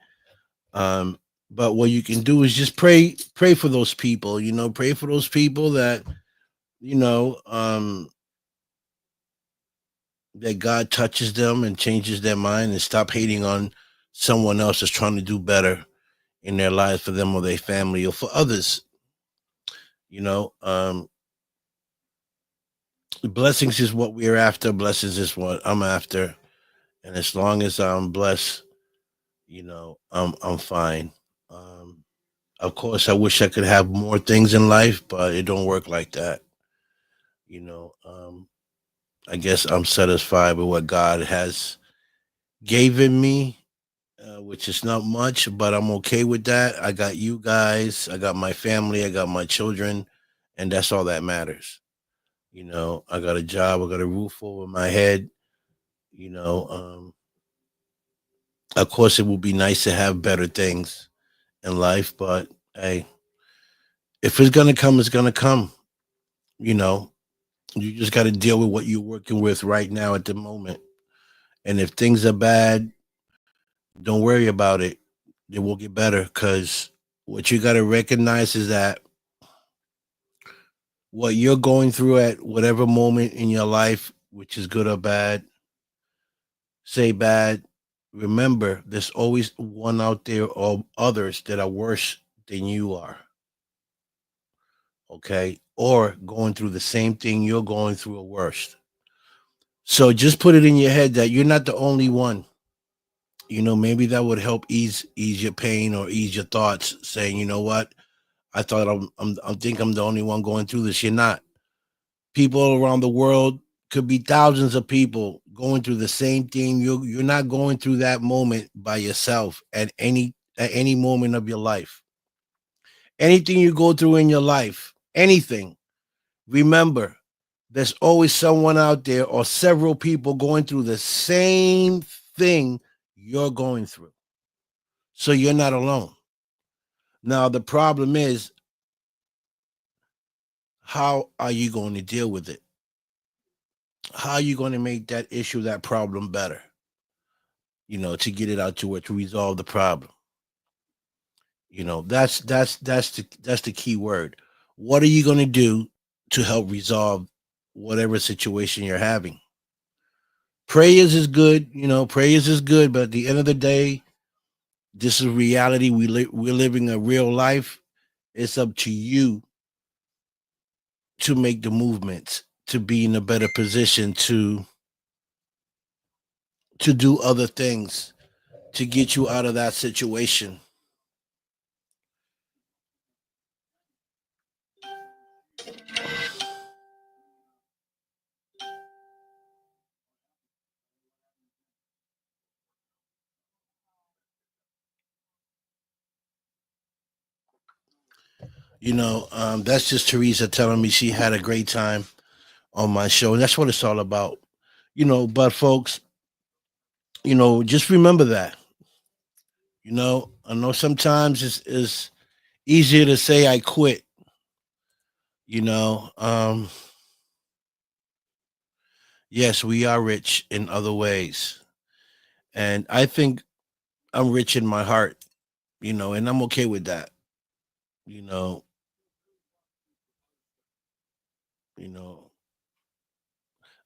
Um, but what you can do is just pray for those people. Pray for those people you know um, that God touches them and changes their mind and stop hating on someone else that's trying to do better in their lives for them or their family or for others. You know, um, Blessings is what we're after. Blessings is what I'm after. And as long as I'm blessed, I'm fine. Um, of course, I wish I could have more things in life, but it don't work like that. You know, um, I guess I'm satisfied with what God has given me, which is not much, but I'm okay with that. I got you guys, I got my family, I got my children, and that's all that matters. I got a job, I got a roof over my head. You know, um, of course, it would be nice to have better things in life, but hey, if it's gonna come, it's gonna come. You know, you just got to deal with what you're working with right now at the moment. And if things are bad, don't worry about it. It will get better because what you got to recognize is that what you're going through at whatever moment in your life, which is good or bad, say bad, remember there's always one out there or others that are worse than you are, okay? Or going through the same thing you're going through or worse. So just put it in your head that you're not the only one. Maybe that would help ease your pain or ease your thoughts, saying, you know what, I thought I think I'm the only one going through this. You're not. People around the world could be thousands of people going through the same thing. You're not going through that moment by yourself at any moment of your life. Anything you go through in your life, anything, remember there's always someone out there or several people going through the same thing you're going through. So you're not alone. Now the problem is, how are you going to deal with it? How are you going to make that issue, that problem better? To get it out to resolve the problem. That's the key word. What are you going to do to help resolve whatever situation you're having. Prayers is good, prayers is good, but at the end of the day, this is reality. We're living a real life. It's up to you to make the movements, to be in a better position to do other things to get you out of that situation. That's just Theresa telling me she had a great time on my show. And that's what it's all about. But folks, just remember that. I know sometimes it's easier to say I quit, you know. Yes, we are rich in other ways. And I think I'm rich in my heart, and I'm okay with that. You know, you know,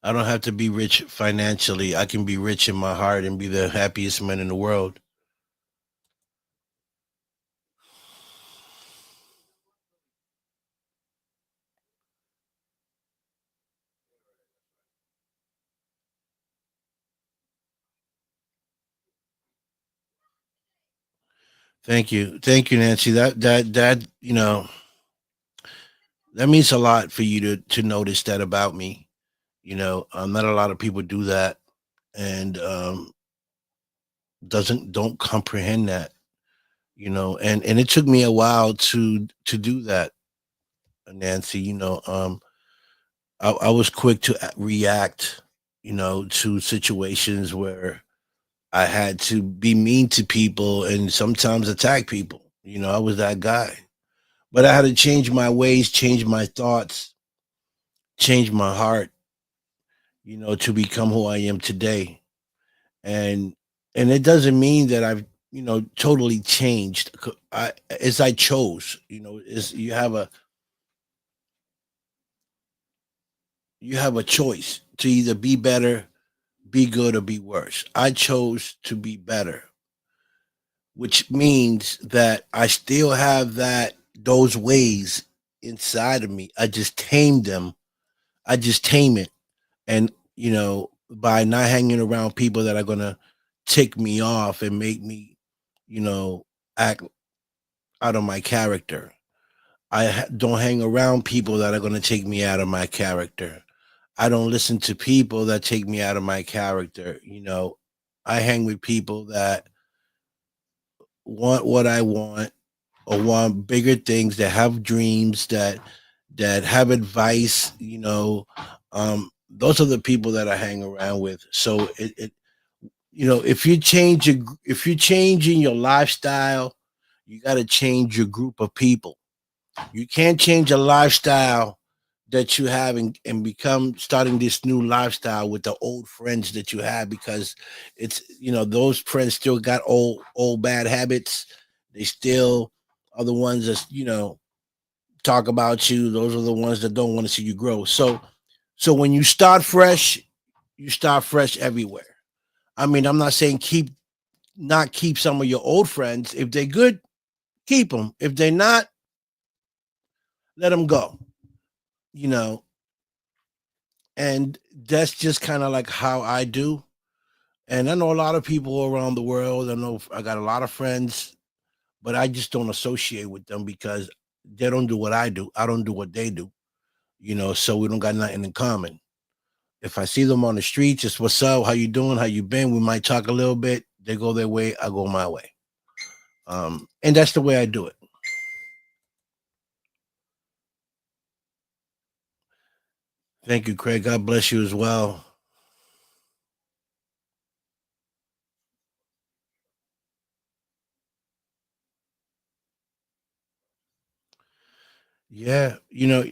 I don't have to be rich financially. I can be rich in my heart and be the happiest man in the world. Thank you, Nancy. That means a lot for you to notice that about me. Not a lot of people do that, and doesn't don't comprehend that. And it took me a while to do that, Nancy. I was quick to react, to situations where I had to be mean to people and sometimes attack people. I was that guy. But I had to change my ways, change my thoughts, change my heart, to become who I am today. And it doesn't mean that I've, totally changed. As I chose, is you have a choice to either be better, be good, or be worse. I chose to be better, which means that I still have those ways inside of me. I just tamed them. I just tame it. And, by not hanging around people that are going to tick me off and make me, act out of my character. Don't hang around people that are going to take me out of my character. I don't listen to people that take me out of my character. I hang with people that want what I want or want bigger things, that have dreams, that have advice. Those are the people that I hang around with. So if you change in your lifestyle, you got to change your group of people. You can't change a lifestyle that you have and become starting this new lifestyle with the old friends that you have, because it's those friends still got old bad habits. They still are the ones that talk about you. Those are the ones that don't want to see you grow. So when you start fresh everywhere. I mean, I'm not saying keep some of your old friends. If they're good, keep them. If they're not, let them go. You know, and that's just kind of like how I do. And I know a lot of people around the world. I know I got a lot of friends, but I just don't associate with them because they don't do what I do. I don't do what they do. So we don't got nothing in common. If I see them on the streets, it's what's up, how you doing, how you been. We might talk a little bit. They go their way, I go my way. And that's the way I do it. Thank you, Craig. God bless you as well. Yeah, you're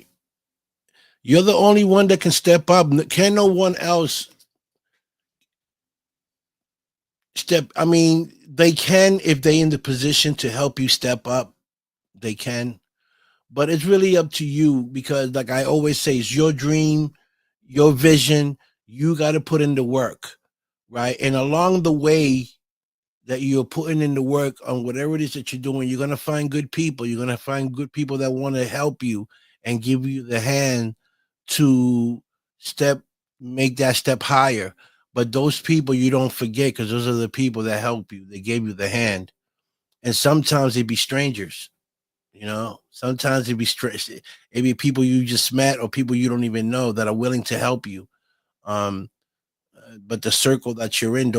the only one that can step up. Can no one else step? I mean, they can if they in the position to help you step up. They can, but it's really up to you because, like I always say, it's your dream. your vision, you got to put in the work, right? And along the way that you're putting in the work on whatever it is that you're doing, you're going to find good people. You're going to find good people that want to help you and give you the hand to make that step higher. But those people you don't forget, because those are the people that help you. They gave you the hand. And sometimes they be strangers, sometimes it be people you just met or people you don't even know that are willing to help you. Um, but the circle that you're in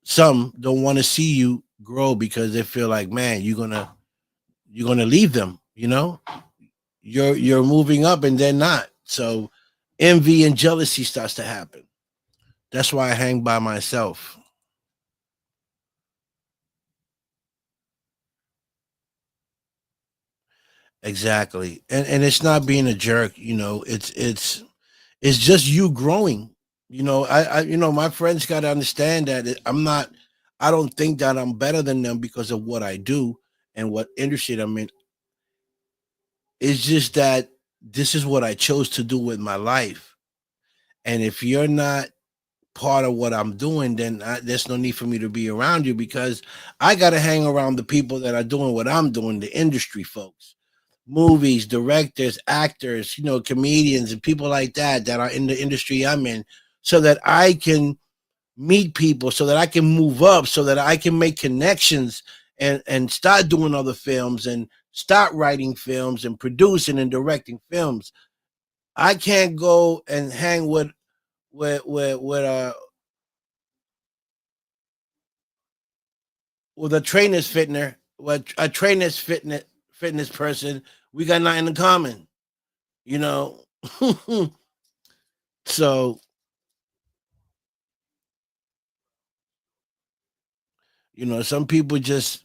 some don't want to see you grow because they feel like, man, you're gonna leave them. You're moving up and they're not. So envy and jealousy starts to happen. That's why I hang by myself. Exactly. And it's not being a jerk, it's just you growing. My friends got to understand that I don't think that I'm better than them because of what I do and what industry I'm in. It's just that this is what I chose to do with my life. And if you're not part of what I'm doing, then there's no need for me to be around you, because I got to hang around the people that are doing what I'm doing, the industry folks, movies, directors, actors, comedians and people like that are in the industry I'm in, so that I can meet people, so that I can move up, so that I can make connections and start doing other films and start writing films and producing and directing films. I can't go and hang with a trainer's fitness, with a trainer's fitness person. We got nothing in common, you know. So, some people just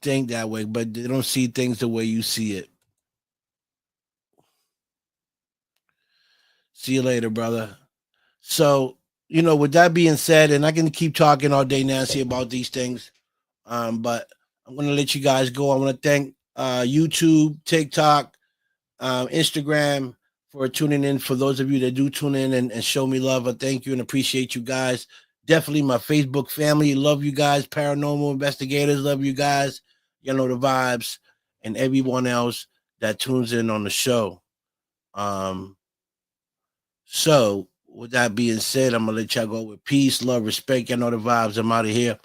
think that way, but they don't see things the way you see it. See you later, brother. So, with that being said, and I can keep talking all day, Nancy, about these things, but I'm going to let you guys go. I want to thank YouTube, TikTok, Instagram for tuning in. For those of you that do tune in and show me love, I thank you and appreciate you guys. Definitely my Facebook family, love you guys. Paranormal investigators, love you guys. You know the vibes, and everyone else that tunes in on the show. So, with that being said, I'm gonna let y'all go with peace, love, respect. You know the vibes. I'm out of here.